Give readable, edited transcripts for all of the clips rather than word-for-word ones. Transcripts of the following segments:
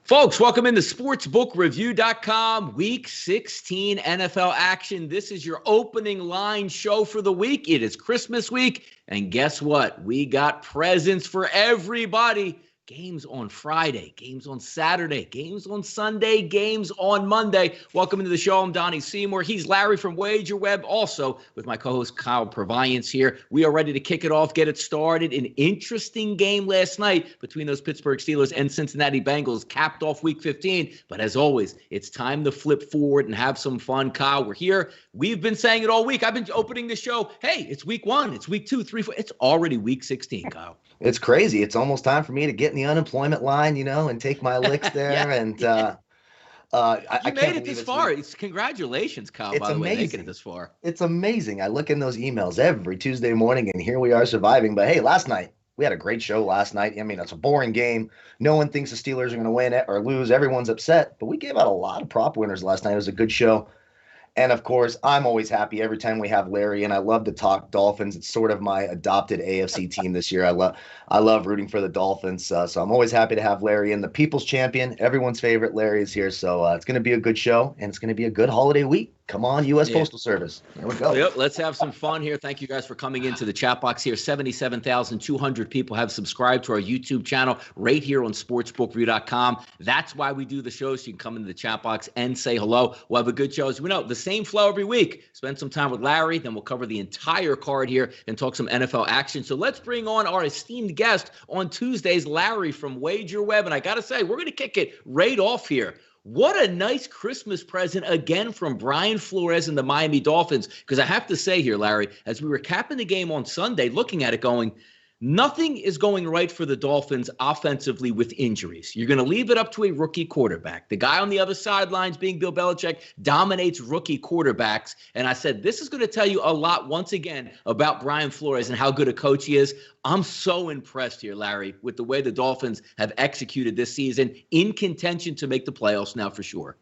Folks, welcome into sportsbookreview.com, Week 16 NFL action. This is your opening line show for the week. It is Christmas week, and guess what? We got presents for everybody. Games on Friday, games on Saturday, games on Sunday, games on Monday. Welcome into the show. I'm Donnie Seymour. He's Larry from WagerWeb, also with my co-host Kyle Purviance here. We are ready to kick it off, get it started. An interesting game last night between those Pittsburgh Steelers and Cincinnati Bengals, capped off Week 15. But as always, it's time to flip forward and have some fun. Kyle, we're here. We've been saying it all week. I've been opening the show. Hey, it's Week 1, it's Week 2, 3, 4. It's already Week 16, Kyle. It's crazy. It's almost time for me to get in the unemployment line, and take my licks there. I made it this far. It's congratulations, Kyle, by the way, making it this far. It's amazing. I look in those emails every Tuesday morning, and here we are surviving. But hey, last night, we had a great show last night. I mean, it's a boring game. No one thinks the Steelers are going to win it or lose. Everyone's upset. But we gave out a lot of prop winners last night. It was a good show. And, of course, I'm always happy every time we have Larry, and I love to talk Dolphins. It's sort of my adopted AFC team this year. I love rooting for the Dolphins, so I'm always happy to have Larry in. The people's champion, everyone's favorite, Larry is here. So it's going to be a good show, and it's going to be a good holiday week. Come on, U.S. Postal Service. There we go. Yep, let's have some fun here. Thank you guys for coming into the chat box here. 77,200 people have subscribed to our YouTube channel right here on sportsbookreview.com. That's why we do the show, so you can come into the chat box and say hello. We'll have a good show. As we know, the same flow every week. Spend some time with Larry, then we'll cover the entire card here and talk some NFL action. So let's bring on our esteemed guest on Tuesdays, Larry from WagerWeb. And I got to say, we're going to kick it right off here. What a nice Christmas present again from Brian Flores and the Miami Dolphins. Because I have to say here, Larry, as we were capping the game on Sunday, looking at it going, nothing is going right for the Dolphins offensively with injuries. You're going to leave it up to a rookie quarterback. The guy on the other sidelines, being Bill Belichick, dominates rookie quarterbacks. And I said, this is going to tell you a lot, once again, about Brian Flores and how good a coach he is. I'm so impressed here, Larry, with the way the Dolphins have executed this season, in contention to make the playoffs now for sure.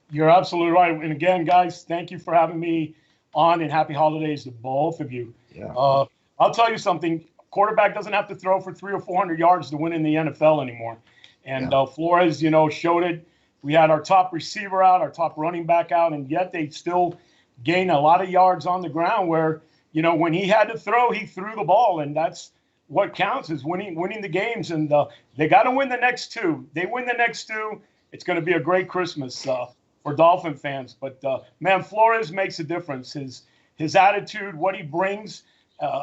You're absolutely right. And again, guys, thank you for having me on, and happy holidays to both of you. Yeah. I'll tell you something. Quarterback doesn't have to throw for 300 or 400 yards to win in the NFL anymore. And Flores, showed it. We had our top receiver out, our top running back out, and yet they still gain a lot of yards on the ground where, when he had to throw, he threw the ball. And that's what counts, is winning the games. And they got to win the next two. They win the next two, it's going to be a great Christmas for Dolphin fans. But, man, Flores makes a difference. His attitude, what he brings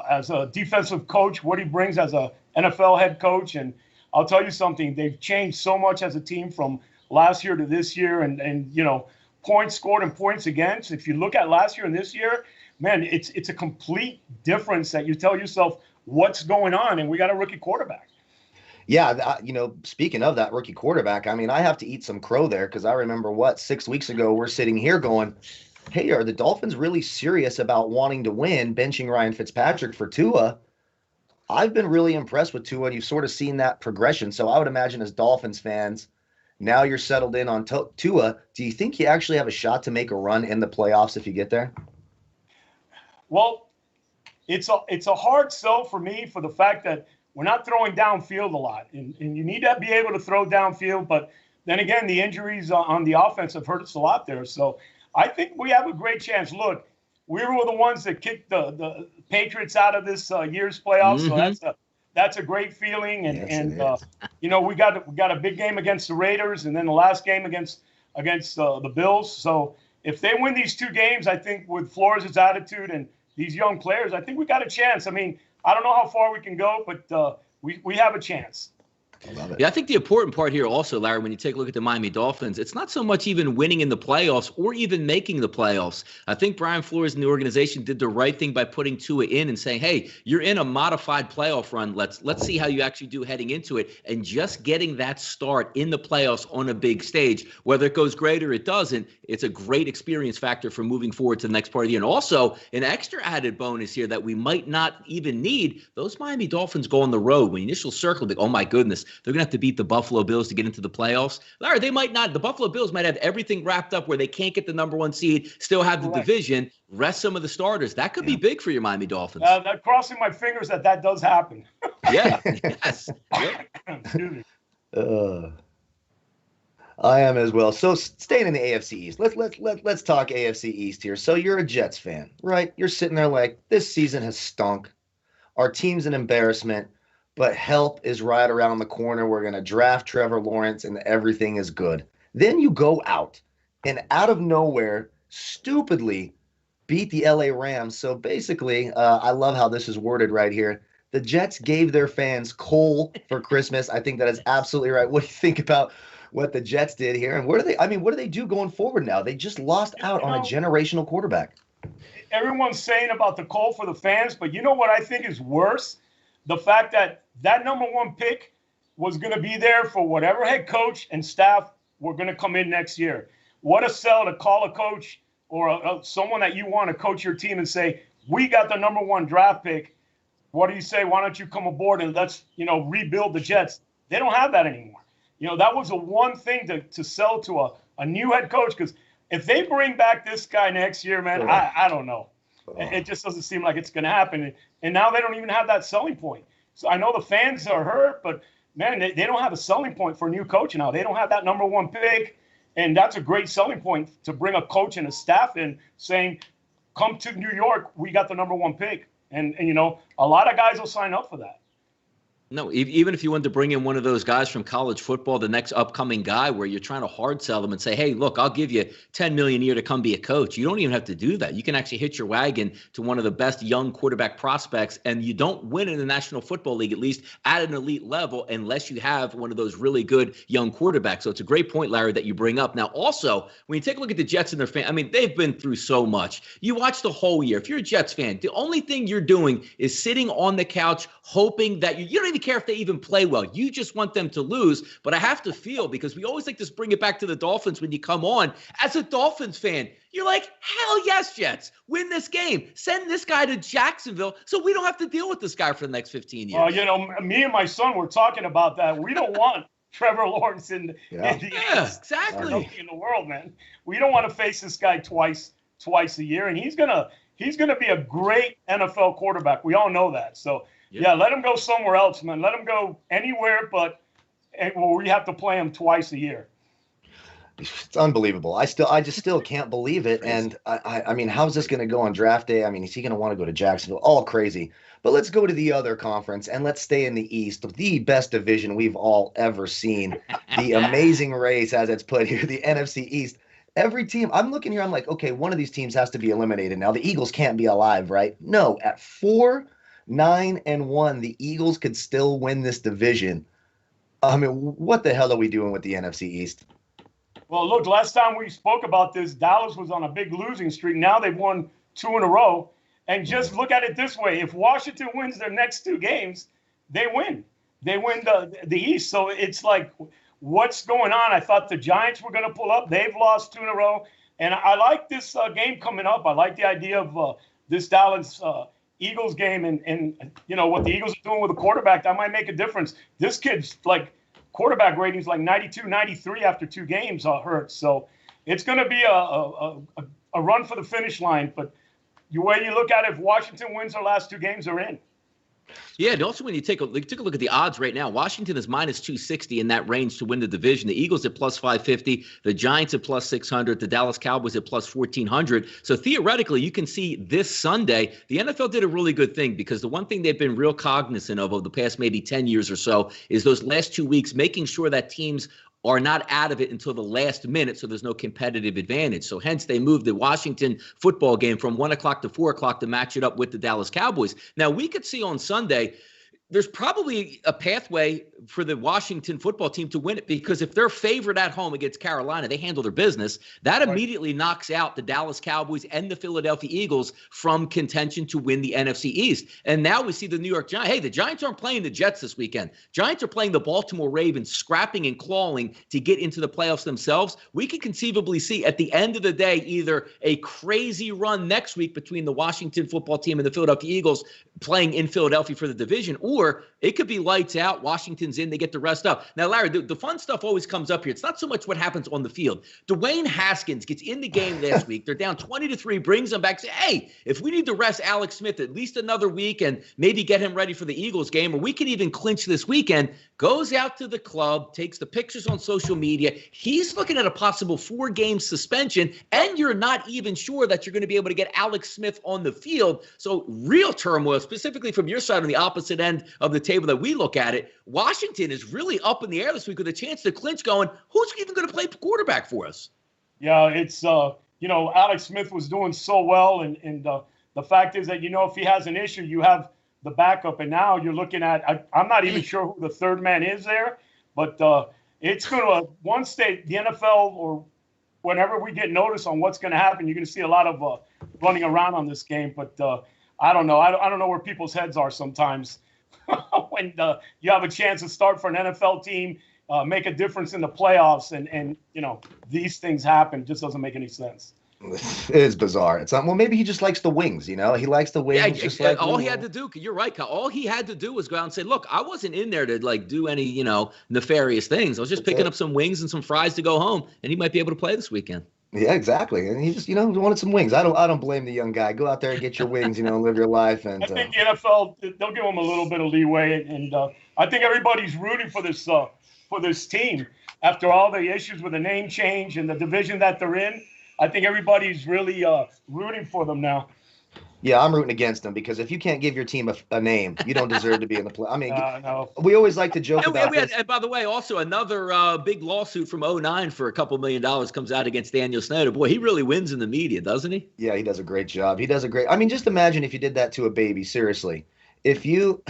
as a defensive coach, what he brings as a NFL head coach. And I'll tell you something, they've changed so much as a team from last year to this year, and points scored and points against. If you look at last year and this year, man, it's a complete difference that you tell yourself what's going on, and we got a rookie quarterback. Yeah, speaking of that rookie quarterback, I mean, I have to eat some crow there, because I remember 6 weeks ago, we're sitting here going, hey, are the Dolphins really serious about wanting to win, benching Ryan Fitzpatrick for Tua? I've been really impressed with Tua, and you've sort of seen that progression. So I would imagine as Dolphins fans, now you're settled in on Tua. Do you think you actually have a shot to make a run in the playoffs if you get there? Well, it's a hard sell for me, for the fact that we're not throwing downfield a lot. And you need to be able to throw downfield. But then again, the injuries on the offense have hurt us a lot there. So I think we have a great chance. Look, we were the ones that kicked the Patriots out of this year's playoffs, so that's a great feeling. And we got a big game against the Raiders, and then the last game against the Bills. So if they win these two games, I think with Flores' attitude and these young players, I think we got a chance. I mean, I don't know how far we can go, but we have a chance. I love it. Yeah, I think the important part here also, Larry, when you take a look at the Miami Dolphins, it's not so much even winning in the playoffs or even making the playoffs. I think Brian Flores and the organization did the right thing by putting Tua in and saying, hey, you're in a modified playoff run. Let's see how you actually do heading into it. And just getting that start in the playoffs on a big stage, whether it goes great or it doesn't, it's a great experience factor for moving forward to the next part of the year. And also, an extra added bonus here that we might not even need, those Miami Dolphins go on the road. When the initial circle, they go, oh my goodness, they're going to have to beat the Buffalo Bills to get into the playoffs. Larry, they might not. The Buffalo Bills might have everything wrapped up where they can't get the number one seed, still have the division, rest some of the starters. That could be big for your Miami Dolphins. Crossing my fingers that does happen. Yeah. Yes. Excuse me. I am as well. So staying in the AFC East, let's talk AFC East here. So you're a Jets fan, right? You're sitting there like, this season has stunk. Our team's an embarrassment, but help is right around the corner. We're going to draft Trevor Lawrence and everything is good. Then you go out and out of nowhere, stupidly beat the LA Rams. So basically, I love how this is worded right here. The Jets gave their fans coal for Christmas. I think that is absolutely right. What do you think about what the Jets did here? And what do they do going forward now? They just lost out on a generational quarterback. Everyone's saying about the coal for the fans, but you know what I think is worse? The fact that number one pick was going to be there for whatever head coach and staff were going to come in next year. What a sell to call a coach or someone that you want to coach your team and say, we got the number one draft pick. What do you say? Why don't you come aboard and let's, rebuild the Jets? They don't have that anymore. That was a one thing to sell to a new head coach, because if they bring back this guy next year, man, I don't know. It just doesn't seem like it's going to happen. And now they don't even have that selling point. So I know the fans are hurt, but, man, they don't have a selling point for a new coach now. They don't have that number one pick, and that's a great selling point to bring a coach and a staff in saying, come to New York, we got the number one pick. And a lot of guys will sign up for that. No, even if you want to bring in one of those guys from college football, the next upcoming guy where you're trying to hard sell them and say, hey, look, I'll give you $10 million a year to come be a coach. You don't even have to do that. You can actually hitch your wagon to one of the best young quarterback prospects, and you don't win in the National Football League, at least at an elite level, unless you have one of those really good young quarterbacks. So it's a great point, Larry, that you bring up. Now, also, when you take a look at the Jets and their fans, they've been through so much. You watch the whole year. If you're a Jets fan, the only thing you're doing is sitting on the couch hoping that you don't even care if they even play well. You just want them to lose. But I have to feel, because we always like to bring it back to the Dolphins when you come on. As a Dolphins fan, you're like, hell yes, Jets. Win this game. Send this guy to Jacksonville so we don't have to deal with this guy for the next 15 years. Me and my son were talking about that. We don't want Trevor Lawrence in the exactly. in the world, man. We don't want to face this guy twice a year, and he's gonna be a great NFL quarterback. We all know that. So let him go somewhere else, man. Let him go anywhere, but we have to play him twice a year. It's unbelievable. I just still can't believe it. And I mean, how's this going to go on draft day? I mean, is he going to want to go to Jacksonville? All crazy. But let's go to the other conference and let's stay in the East, the best division we've all ever seen. The amazing race, as it's put here, the NFC East. Every team, I'm looking here, I'm like, okay, one of these teams has to be eliminated now. The Eagles can't be alive, right? No, at 4-9-1, the Eagles could still win this division. I mean, what the hell are we doing with the NFC East? Well, look, last time we spoke about this, Dallas was on a big losing streak. Now they've won 2 in a row. And just look at it this way. If Washington wins their next 2 games, they win. They win the East. So it's like, what's going on? I thought the Giants were going to pull up. They've lost 2 in a row. And I like this game coming up. I like the idea of this Dallas Eagles game and what the Eagles are doing with the quarterback. That might make a difference. This kid's quarterback ratings 92, 93 after 2 games hurts. So it's going to be a run for the finish line. But the way you look at it, if Washington wins their last 2 games, they're in. Yeah, and also when you take a look at the odds right now, Washington is minus 260 in that range to win the division. The Eagles at plus 550, the Giants at plus 600, the Dallas Cowboys at plus 1400. So theoretically, you can see this Sunday, the NFL did a really good thing, because the one thing they've been real cognizant of the past maybe 10 years or so is those last 2 weeks, making sure that teams are not out of it until the last minute, so there's no competitive advantage. So hence they moved the Washington football game from 1 o'clock to 4 o'clock to match it up with the Dallas Cowboys. Now, we could see on Sunday, there's probably a pathway for the Washington football team to win it, because if they're favored at home against Carolina, they handle their business. That immediately knocks out the Dallas Cowboys and the Philadelphia Eagles from contention to win the NFC East. And now we see the New York Giants. Hey, the Giants aren't playing the Jets this weekend. Giants are playing the Baltimore Ravens, scrapping and clawing to get into the playoffs themselves. We could conceivably see at the end of the day either a crazy run next week between the Washington football team and the Philadelphia Eagles playing in Philadelphia for the division, or it could be lights out. Washington's Washington's in, they get to rest up. Now, Larry, the fun stuff always comes up here. It's not so much what happens on the field. Dwayne Haskins gets in the game last week. They're down 20-3, brings them back, say, hey, if we need to rest Alex Smith at least another week and maybe get him ready for the Eagles game, or we can even clinch this weekend, goes out to the club, takes the pictures on social media. He's looking at a possible 4-game suspension, and you're not even sure that you're going to be able to get Alex Smith on the field. So real turmoil, specifically from your side on the opposite end of the table that we look at it. Washington is really up in the air this week with a chance to clinch going, who's even going to play quarterback for us? Yeah, it's, Alex Smith was doing so well. And the fact is that, if he has an issue, you have the backup. And now you're looking at, I'm not even sure who the third man is there, but it's going to, once the NFL or whenever we get notice on what's going to happen, you're going to see a lot of running around on this game. But I don't know. I don't know where people's heads are sometimes when you have a chance to start for an NFL team, make a difference in the playoffs, and these things happen. It just doesn't make any sense. It is bizarre. It's not, well, maybe he just likes the wings, He likes the wings. Yeah, all he had to do, you're right, Kyle. All he had to do was go out and say, look, I wasn't in there to do any, nefarious things. I was just picking up some wings and some fries to go home, and he might be able to play this weekend. Yeah, exactly. And he just, wanted some wings. I don't blame the young guy. Go out there and get your wings, live your life. And I think the NFL, they'll give him a little bit of leeway. And I think everybody's rooting for this team after all the issues with the name change and the division that they're in. I think everybody's really rooting for them now. Yeah, I'm rooting against them because if you can't give your team a name, you don't deserve to be in the play. I mean, no. We always like to joke about this. And by the way, also another big lawsuit from 2009 for a couple $1 million comes out against Daniel Snyder. Boy, he really wins in the media, doesn't he? Yeah, he does a great job. I mean, just imagine if you did that to a baby, seriously. If you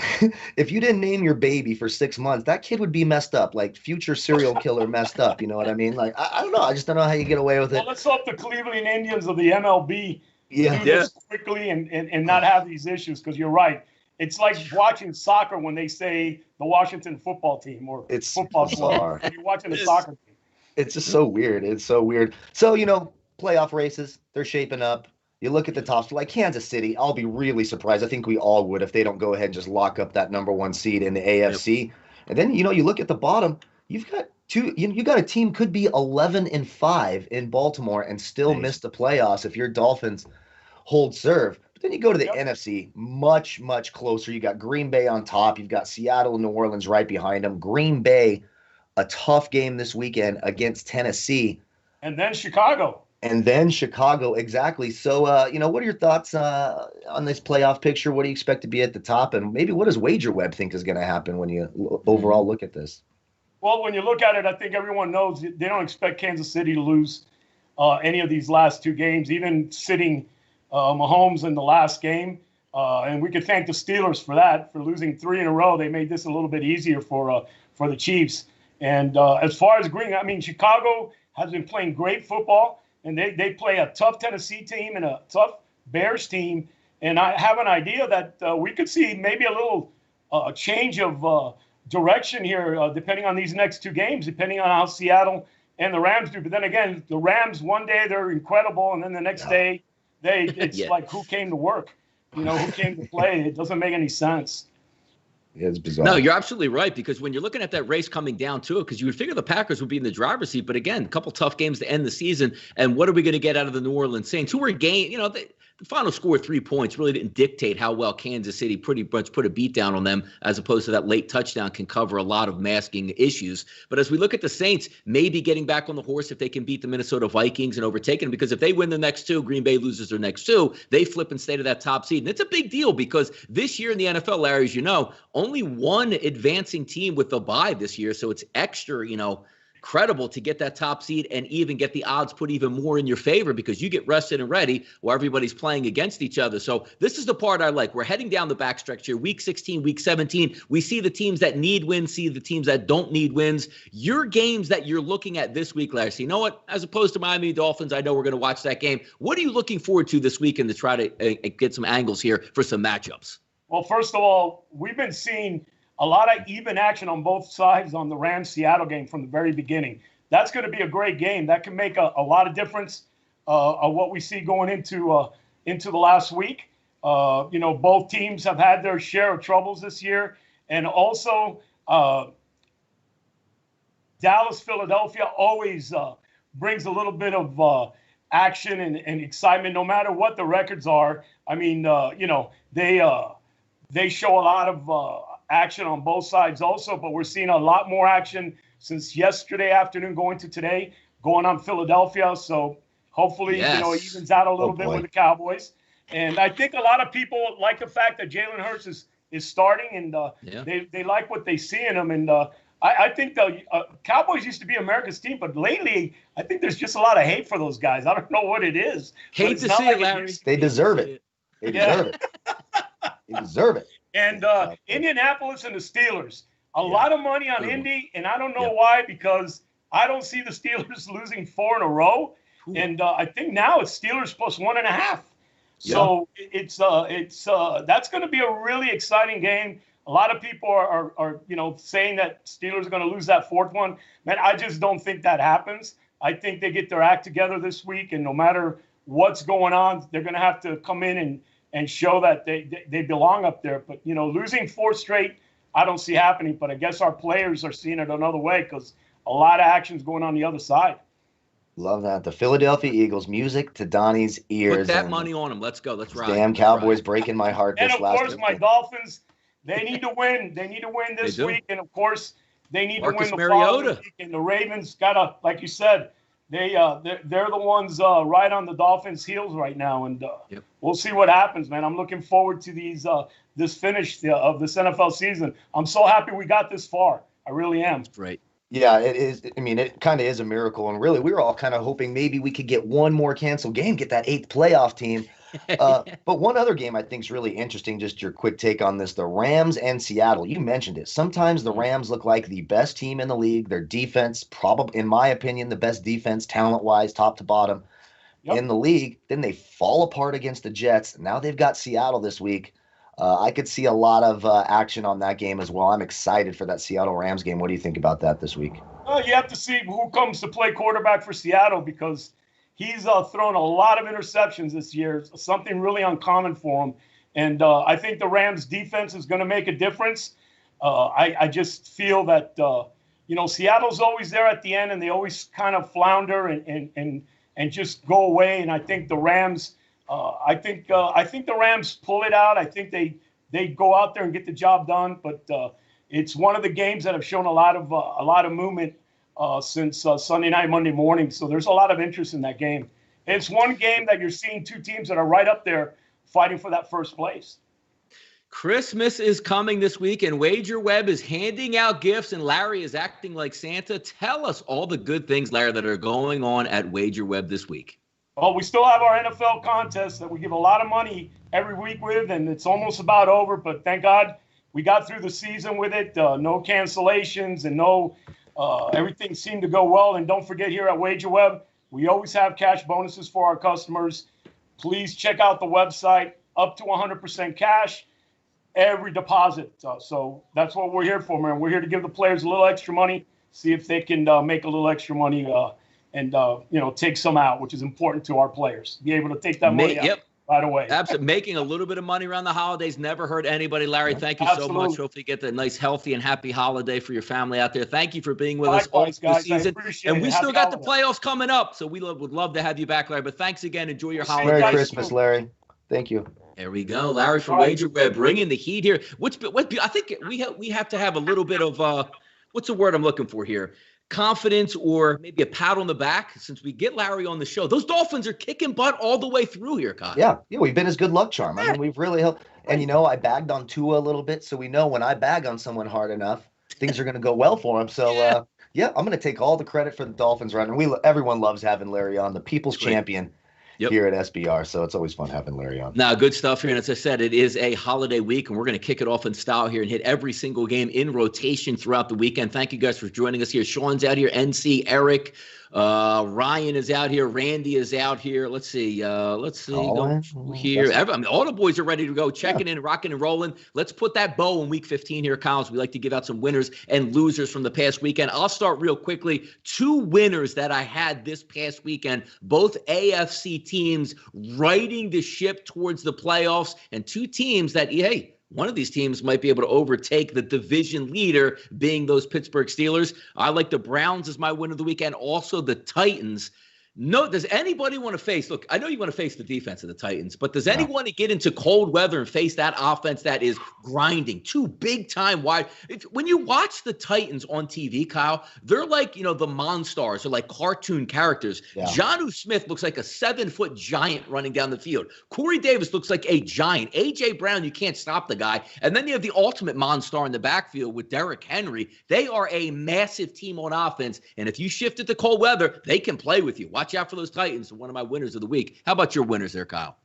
didn't name your baby for 6 months, that kid would be messed up, like future serial killer messed up. You know what I mean? Like, I don't know. I just don't know how you get away with it. Well, let's hope the Cleveland Indians of the MLB do this quickly and not have these issues, because you're right. It's like watching soccer when they say the Washington football team or it's football club. You're watching the soccer team. It's just so weird. It's so weird. So, playoff races, they're shaping up. You look at the top, like Kansas City, I'll be really surprised. I think we all would if they don't go ahead and just lock up that number 1 seed in the AFC. Yep. And then, you look at the bottom, you've got you got a team could be 11-5 in Baltimore and still miss the playoffs if your Dolphins hold serve. But then you go to the NFC, much, much closer. You got Green Bay on top. You've got Seattle and New Orleans right behind them. Green Bay, a tough game this weekend against Tennessee. And then Chicago. Exactly. So, what are your thoughts on this playoff picture? What do you expect to be at the top? And maybe what does WagerWeb think is going to happen when you overall look at this? Well, when you look at it, I think everyone knows they don't expect Kansas City to lose any of these last 2 games, even sitting Mahomes in the last game. And we could thank the Steelers for that, for losing 3 in a row. They made this a little bit easier for the Chiefs. And as far as Chicago has been playing great football. And they play a tough Tennessee team and a tough Bears team. And I have an idea that we could see maybe a little change of direction here, depending on these next 2 games, depending on how Seattle and the Rams do. But then again, the Rams, one day they're incredible, and then the next day it's like, who came to work? Who came to play? It doesn't make any sense. It's bizarre. No, you're absolutely right, because when you're looking at that race coming down to it, because you would figure the Packers would be in the driver's seat, but again, a couple tough games to end the season, and what are we going to get out of the New Orleans Saints, who were the final score 3 points really didn't dictate how well Kansas City pretty much put a beat down on them, as opposed to that late touchdown can cover a lot of masking issues. But as we look at the Saints, maybe getting back on the horse if they can beat the Minnesota Vikings and overtaking them, because if they win the next 2, Green Bay loses their next 2, they flip and stay to that top seed. And it's a big deal because this year in the NFL, Larry, as you know, only one advancing team with the bye this year. So it's extra, credible to get that top seed and even get the odds put even more in your favor, because you get rested and ready while everybody's playing against each other. So this is the part I like. We're heading down the backstretch here. Week 16, week 17, we see the teams that need wins, see the teams that don't need wins. Your games that you're looking at this week, Larry, so you know what? As opposed to Miami Dolphins, I know we're going to watch that game. What are you looking forward to this weekend to try to get some angles here for some matchups? Well, first of all, we've been seeing a lot of even action on both sides on the Rams-Seattle game from the very beginning. That's going to be a great game. That can make a lot of difference of what we see going into the last week. Both teams have had their share of troubles this year. And also, Dallas, Philadelphia always brings a little bit of action and excitement, no matter what the records are. I mean, they show a lot of action on both sides also, but we're seeing a lot more action since yesterday afternoon going to today, going on Philadelphia. So hopefully, it evens out a little bit with the Cowboys. And I think a lot of people like the fact that Jalen Hurts is starting, and they like what they see in him. And I think the Cowboys used to be America's team, but lately I think there's just a lot of hate for those guys. I don't know what it is. Hate to see it, Larry. They deserve it. They deserve it. They deserve it. And Indianapolis and the Steelers, a lot of money on Indy, and I don't know why, because I don't see the Steelers losing 4 in a row. And I think now it's Steelers plus 1.5. So it's that's going to be a really exciting game. A lot of people are saying that Steelers are going to lose that 4th one. Man, I just don't think that happens. I think they get their act together this week, and no matter what's going on, they're going to have to come in and show that they belong up there. But, losing 4 straight, I don't see happening. But I guess our players are seeing it another way because a lot of action's going on the other side. Love that. The Philadelphia Eagles, music to Donnie's ears. Put that money on them. Let's go. Let's ride. Damn Cowboys breaking my heart this last week. And, of course, my Dolphins, they need to win. They need to win this week. And, of course, they need to win the following week. And the Ravens got to, like you said, they're the ones right on the Dolphins' heels right now. And we'll see what happens, man. I'm looking forward to this finish of this NFL season. I'm so happy we got this far. I really am. That's great. Yeah, it is. I mean, it kind of is a miracle. And really, we were all kind of hoping maybe we could get one more canceled game, get that 8th playoff team. But one other game I think is really interesting, just your quick take on this, the Rams and Seattle. You mentioned it. Sometimes the Rams look like the best team in the league. Their defense, probably, in my opinion, the best defense talent-wise, top to bottom in the league. Then they fall apart against the Jets. Now they've got Seattle this week. I could see a lot of action on that game as well. I'm excited for that Seattle Rams game. What do you think about that this week? You have to see who comes to play quarterback for Seattle because he's thrown a lot of interceptions this year, something really uncommon for him. And I think the Rams defense is going to make a difference. I just feel that, Seattle's always there at the end and they always kind of flounder and just go away. And I think the Rams, I think the Rams pull it out. I think they go out there and get the job done. But it's one of the games that have shown a lot of movement since Sunday night, Monday morning. So there's a lot of interest in that game. It's one game that you're seeing 2 teams that are right up there fighting for that first place. Christmas is coming this week, and WagerWeb is handing out gifts, and Larry is acting like Santa. Tell us all the good things, Larry, that are going on at WagerWeb this week. Well, we still have our NFL contest that we give a lot of money every week with, and it's almost about over. But thank God we got through the season with it. No cancellations and everything seemed to go well. And don't forget, here at WagerWeb, we always have cash bonuses for our customers. Please check out the website, up to 100% cash, every deposit. So that's what we're here for, man. We're here to give the players a little extra money, see if they can make a little extra money and take some out, which is important to our players. Be able to take that money out right away. Absolutely. Making a little bit of money around the holidays never hurt anybody. Larry, thank you so much. Hopefully you get the nice, healthy, and happy holiday for your family out there. Thank you for being with us all this season. And we still got the playoffs coming up, so we would love to have you back, Larry. But thanks again. Enjoy your holiday. Merry Christmas, Larry. Thank you. There we go. Larry from WagerWeb bringing the heat here. I think we have to have a little bit of what's the word I'm looking for here? Confidence or maybe a pat on the back since we get Larry on the show. Those Dolphins are kicking butt all the way through here, Kyle. Yeah, we've been his good luck charm. I mean, we've really helped. And, I bagged on Tua a little bit, so we know when I bag on someone hard enough, things are going to go well for him. So, I'm going to take all the credit for the Dolphins right now. Everyone loves having Larry on, the people's champion. Here at SBR, so it's always fun having Larry on. Now, good stuff here, and as I said, it is a holiday week, and we're going to kick it off in style here and hit every single game in rotation throughout the weekend. Thank you guys for joining us here. Sean's out here, NC, Eric, Ryan is out here, Randy is out here. Let's see. Here, all the boys are ready to go, checking in, rocking and rolling. Let's put that bow in week 15 here, Kyle. We like to give out some winners and losers from the past weekend. I'll start real quickly. 2 winners that I had this past weekend, both AFC teams riding the ship towards the playoffs, and 2 teams that, one of these teams might be able to overtake the division leader, being those Pittsburgh Steelers. I like the Browns as my win of the weekend. Also, the Titans. No, does anybody want to face, look, I know you want to face the defense of the Titans, but does anyone want to get into cold weather and face that offense that is grinding, two big-time wide? When you watch the Titans on TV, Kyle, they're like, the Monstars. They're like cartoon characters. Yeah. Jonnu Smith looks like a 7-foot giant running down the field. Corey Davis looks like a giant. A.J. Brown, you can't stop the guy. And then you have the ultimate Monstar in the backfield with Derrick Henry. They are a massive team on offense, and if you shift it to cold weather, they can play with you. Watch out for those Titans, one of my winners of the week. How about your winners there, Kyle?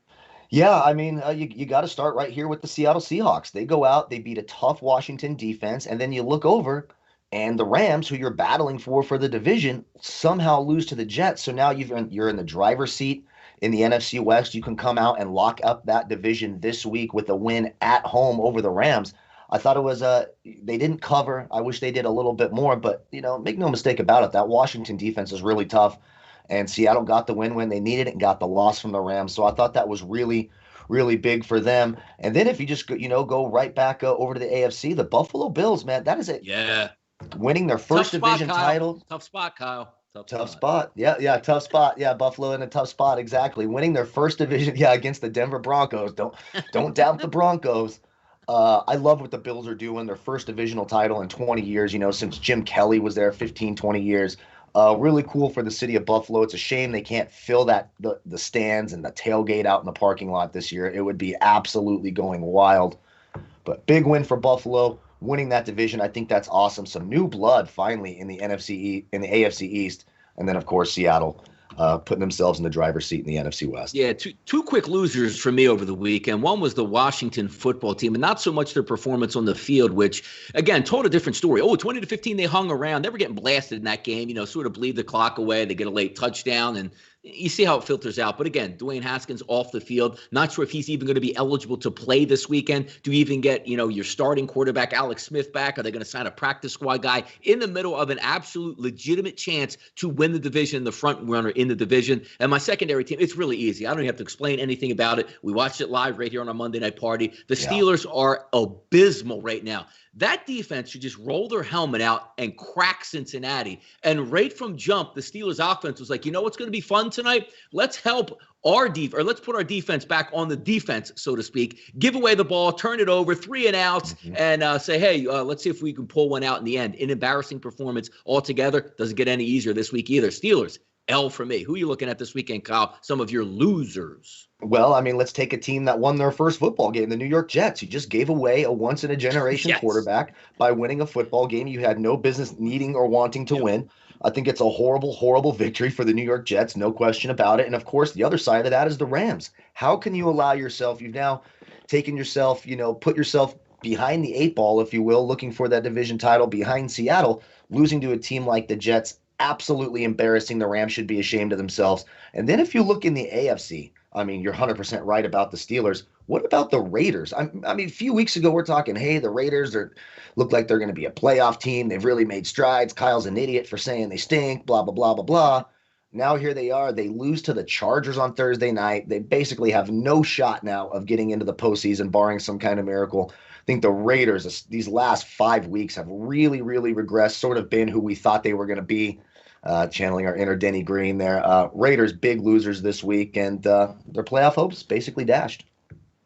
Yeah, I mean, you got to start right here with the Seattle Seahawks. They go out, they beat a tough Washington defense, and then you look over, and the Rams, who you're battling for the division, somehow lose to the Jets. So now you're in the driver's seat in the NFC West. You can come out and lock up that division this week with a win at home over the Rams. I thought it was they didn't cover. I wish they did a little bit more, but make no mistake about it, that Washington defense is really tough. And Seattle got the win when they needed it and got the loss from the Rams. So I thought that was really, really big for them. And then if you just go right back over to the AFC, the Buffalo Bills, man, that is it. Yeah. Winning their first division title. Tough spot, Kyle. Tough spot. Yeah, tough spot. Yeah, Buffalo in a tough spot, exactly. Winning their first division, against the Denver Broncos. Don't doubt the Broncos. I love what the Bills are doing. Their first divisional title in 20 years, since Jim Kelly was there 15, 20 years. Really cool for the city of Buffalo. It's a shame they can't fill the stands and the tailgate out in the parking lot this year. It would be absolutely going wild. But big win for Buffalo, winning that division. I think that's awesome. Some new blood finally in the AFC East, and then of course Seattle putting themselves in the driver's seat in the NFC West. Yeah, two quick losers for me over the weekend. One was the Washington football team, and not so much their performance on the field, which, again, told a different story. 20-15, they hung around. They were getting blasted in that game, sort of bleed the clock away. They get a late touchdown, and you see how it filters out. But again, Dwayne Haskins off the field. Not sure if he's even going to be eligible to play this weekend. Do you even get, your starting quarterback, Alex Smith, back? Are they going to sign a practice squad guy in the middle of an absolute legitimate chance to win the division, the front runner in the division? And my secondary team, it's really easy. I don't even have to explain anything about it. We watched it live right here on our Monday Night Party. The Steelers are abysmal right now. That defense should just roll their helmet out and crack Cincinnati. And right from jump, the Steelers offense was like, what's going to be fun tonight? Let's help let's put our defense back on the defense, so to speak. Give away the ball, turn it over, 3 and outs, and say, hey, let's see if we can pull one out in the end. An embarrassing performance altogether. Doesn't get any easier this week either. Steelers, L for me. Who are you looking at this weekend, Kyle? Some of your losers. Well, I mean, let's take a team that won their first football game, the New York Jets. You just gave away a once-in-a-generation quarterback by winning a football game you had no business needing or wanting to win. I think it's a horrible, horrible victory for the New York Jets, no question about it. And, of course, the other side of that is the Rams. How can you allow yourself – you've now taken yourself, put yourself behind the 8 ball, if you will, looking for that division title behind Seattle, losing to a team like the Jets, absolutely embarrassing. The Rams should be ashamed of themselves. And then if you look in the AFC – I mean, you're 100% right about the Steelers. What about the Raiders? I mean, a few weeks ago, we're talking, hey, the Raiders look like they're going to be a playoff team. They've really made strides. Kyle's an idiot for saying they stink, blah, blah, blah, blah, blah. Now here they are. They lose to the Chargers on Thursday night. They basically have no shot now of getting into the postseason, barring some kind of miracle. I think the Raiders, these last 5 weeks, have really, really regressed, sort of been who we thought they were going to be. Channeling our inner Denny Green there. Raiders, big losers this week, and their playoff hopes basically dashed.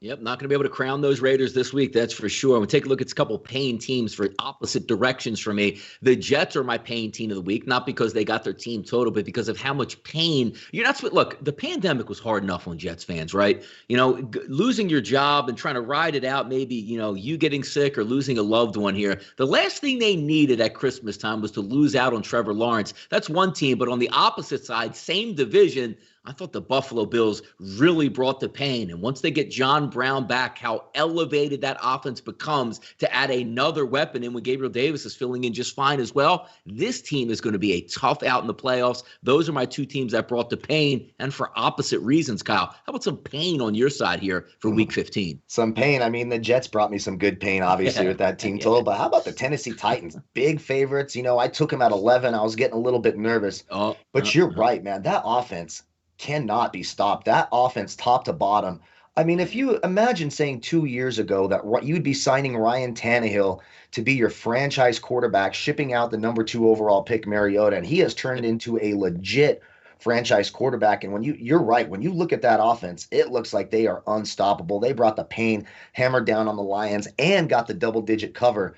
Yep, not going to be able to crown those Raiders this week, that's for sure. We'll take a look at a couple pain teams for opposite directions for me. The Jets are my pain team of the week, not because they got their team total, but because of how much pain. Look, the pandemic was hard enough on Jets fans, right? Losing your job and trying to ride it out, maybe, you getting sick or losing a loved one here. The last thing they needed at Christmas time was to lose out on Trevor Lawrence. That's one team, but on the opposite side, same division, I thought the Buffalo Bills really brought the pain. And once they get John Brown back, how elevated that offense becomes to add another weapon in when Gabriel Davis is filling in just fine as well. This team is going to be a tough out in the playoffs. Those are my two teams that brought the pain, and for opposite reasons, Kyle. How about some pain on your side here for Week 15? Some pain. I mean, the Jets brought me some good pain, obviously, with that team total. But how about the Tennessee Titans? Big favorites. I took them at 11. I was getting a little bit nervous. But you're right, man. That offense cannot be stopped. That offense, top to bottom, I mean, if you imagine saying 2 years ago that you'd be signing Ryan Tannehill to be your franchise quarterback, shipping out the number 2 overall pick, Mariota, and he has turned into a legit franchise quarterback. And you're right, when you look at that offense, it looks like they are unstoppable. They brought the pain, hammered down on the Lions, and got the double-digit cover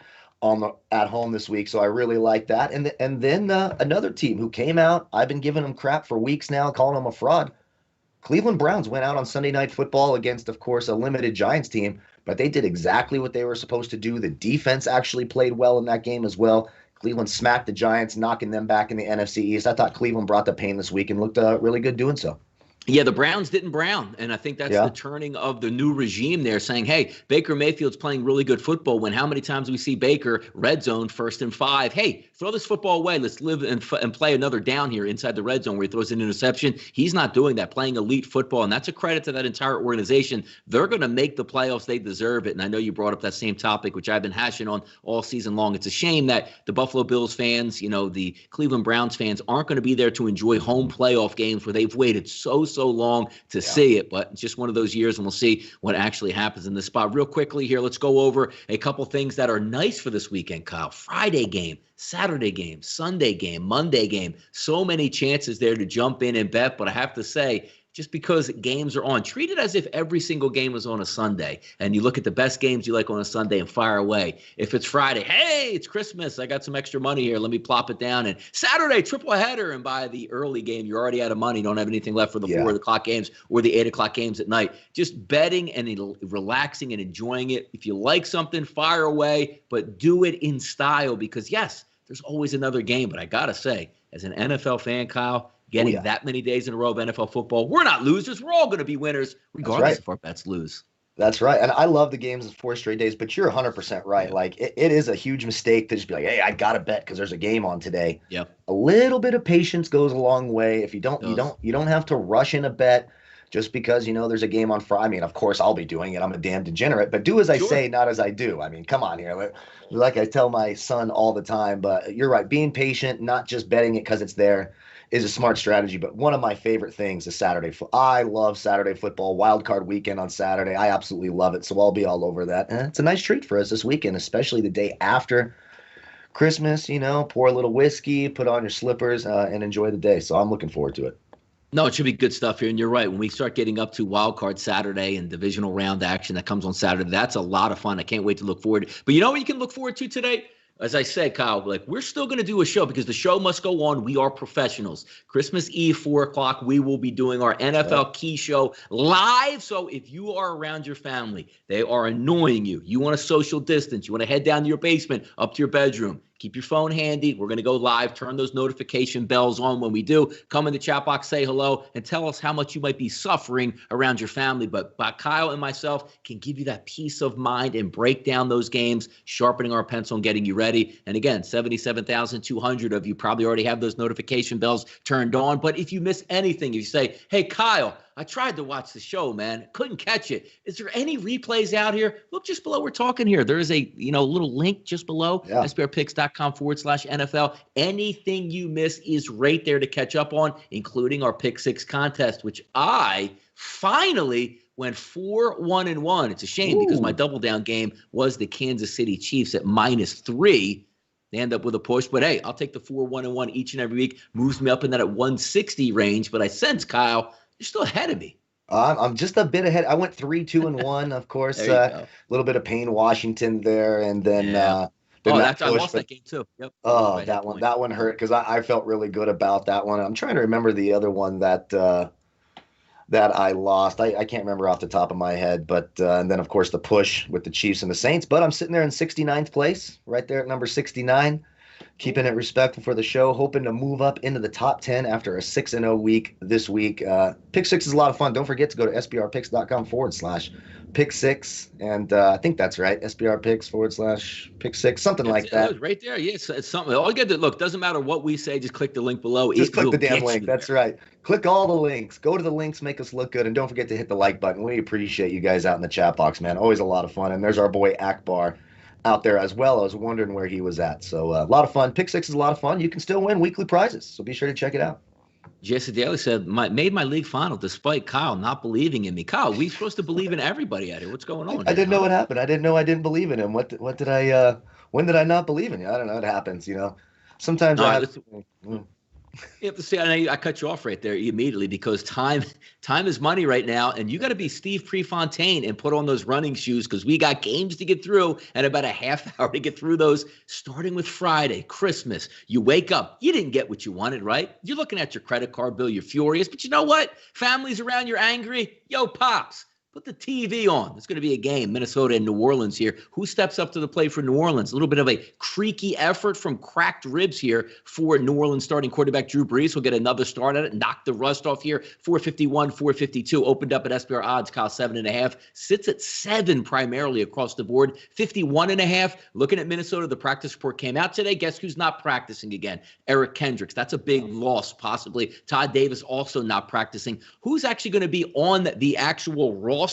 at home this week. So I really like that. And then another team who came out, I've been giving them crap for weeks now, calling them a fraud. Cleveland Browns went out on Sunday Night Football against, of course, a limited Giants team, but they did exactly what they were supposed to do. The defense actually played well in that game as well. Cleveland smacked the Giants, knocking them back in the NFC East. I thought Cleveland brought the pain this week and looked really good doing so. Yeah, the Browns didn't brown, and I think that's the turning of the new regime there, saying, hey, Baker Mayfield's playing really good football, when how many times we see Baker, red zone, 1st and 5, hey, throw this football away, let's live and play another down here inside the red zone where he throws an interception. He's not doing that, playing elite football, and that's a credit to that entire organization. They're going to make the playoffs. They deserve it, and I know you brought up that same topic, which I've been hashing on all season long. It's a shame that the Buffalo Bills fans, the Cleveland Browns fans aren't going to be there to enjoy home playoff games where they've waited so long to see it, but it's just one of those years, and we'll see what actually happens in this spot. Real quickly here, let's go over a couple things that are nice for this weekend, Kyle. Friday game, Saturday game, Sunday game, Monday game. So many chances there to jump in and bet, but I have to say, just because games are on, treat it as if every single game was on a Sunday, and you look at the best games you like on a Sunday and fire away. If it's Friday, hey, it's Christmas, I got some extra money here, let me plop it down. And Saturday, triple header, and by the early game, you're already out of money, don't have anything left for the 4 o'clock games or the 8 o'clock games at night. Just betting and relaxing and enjoying it. If you like something, fire away, but do it in style, because yes, there's always another game, but I gotta say, as an NFL fan, Kyle, getting that many days in a row of NFL football, we're not losers. We're all going to be winners, regardless if our bets lose. That's right. And I love the games of 4 straight days, but you're 100% right. Like, it is a huge mistake to just be like, hey, I got to bet because there's a game on today. Yep. A little bit of patience goes a long way. If you don't have to rush in a bet just because, there's a game on Friday. I mean, of course, I'll be doing it. I'm a damn degenerate, but do as I say, not as I do. I mean, come on here. Like I tell my son all the time, but you're right. Being patient, not just betting it because it's there, is a smart strategy. But one of my favorite things is Saturday. I love Saturday football, wild card weekend on Saturday. I absolutely love it. So I'll be all over that. And it's a nice treat for us this weekend, especially the day after Christmas. Pour a little whiskey, put on your slippers, and enjoy the day. So I'm looking forward to it. No, it should be good stuff here. And you're right. When we start getting up to wild card Saturday and divisional round action that comes on Saturday, that's a lot of fun. I can't wait to look forward. But you know what you can look forward to today? As I said, Kyle, we're still going to do a show because the show must go on. We are professionals. Christmas Eve, 4 o'clock, we will be doing our NFL Key Show live. So if you are around your family, they are annoying you, you want to social distance, you want to head down to your basement, up to your bedroom, keep your phone handy. We're going to go live. Turn those notification bells on when we do. Come in the chat box, say hello, and tell us how much you might be suffering around your family. But Kyle and myself can give you that peace of mind and break down those games, sharpening our pencil and getting you ready. And again, 77,200 of you probably already have those notification bells turned on. But if you miss anything, if you say, hey, Kyle, I tried to watch the show, man, couldn't catch it. Is there any replays out here? Look just below we're talking here. There is a little link just below, SBRpicks.com/NFL. Anything you miss is right there to catch up on, including our Pick 6 contest, which I finally went 4-1-1. It's a shame because my double down game was the Kansas City Chiefs at -3. They end up with a push, but hey, I'll take the 4-1-1 each and every week. Moves me up in that at 160 range, but I sense, Kyle, you're still ahead of me. I'm just a bit ahead. I went 3-2-1, of course. A little bit of Payne Washington there, and then I lost that game too. Yep. That one hurt because I felt really good about that one. I'm trying to remember the other one that I lost. I can't remember off the top of my head, but and then of course the push with the Chiefs and the Saints. But I'm sitting there in 69th place, right there at number 69. Keeping it respectful for the show, hoping to move up into the top 10 after a 6-0 week this week. Pick 6 is a lot of fun. Don't forget to go to sbrpicks.com/pick6. And I think that's right. sbrpicks/pick6, something like that. Right there. Yes, it's something. All you got to look, doesn't matter what we say, just click the link below. Just click the damn link. That's right. Click all the links. Go to the links, make us look good. And don't forget to hit the like button. We appreciate you guys out in the chat box, man. Always a lot of fun. And there's our boy Akbar out there as well. I was wondering where he was at. So a lot of fun. Pick 6 is a lot of fun. You can still win weekly prizes, so be sure to check it out. Jesse Daly said, made my league final despite Kyle not believing in me. Kyle, we supposed to believe in everybody out here. What's going on? I didn't know what happened. I didn't know I didn't believe in him. What did I? When did I not believe in you? I don't know. It happens, you know. Sometimes I have. You have to say, I cut you off right there immediately because time is money right now, and you got to be Steve Prefontaine and put on those running shoes because we got games to get through and about a half hour to get through those, starting with Friday, Christmas. You wake up, you didn't get what you wanted, right? You're looking at your credit card bill, you're furious, but you know what? Family's around, you're angry. Yo, Pops, put the TV on. It's going to be a game, Minnesota and New Orleans here. Who steps up to the plate for New Orleans? A little bit of a creaky effort from cracked ribs here for New Orleans starting quarterback Drew Brees. Will get another start at it, knock the rust off here. 451, 452, opened up at SBR odds, Kyle 7.5. Sits at 7 primarily across the board. 51.5. Looking at Minnesota, the practice report came out today. Guess who's not practicing again? Eric Kendricks. That's a big loss, possibly. Todd Davis also not practicing. Who's actually going to be on the actual roster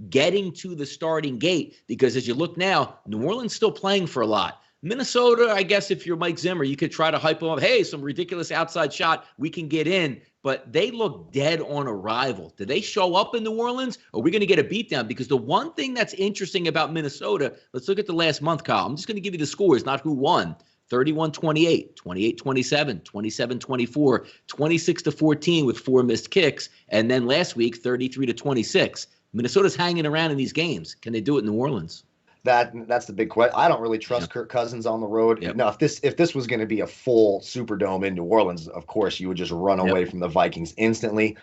getting to the starting gate? Because as you look now, New Orleans still playing for a lot. Minnesota, I guess if you're Mike Zimmer, you could try to hype them up. Hey, some ridiculous outside shot. We can get in. But they look dead on arrival. Do they show up in New Orleans? Or are we going to get a beatdown? Because the one thing that's interesting about Minnesota, let's look at the last month, Kyle. I'm just going to give you the scores, not who won. 31-28, 28-27, 27-24, 26-14 with 4 missed kicks. And then last week, 33-26. Minnesota's hanging around in these games. Can they do it in New Orleans? That's the big question. I don't really trust Kirk Cousins on the road. Yep. Now, if this was going to be a full Superdome in New Orleans, of course you would just run away from the Vikings instantly.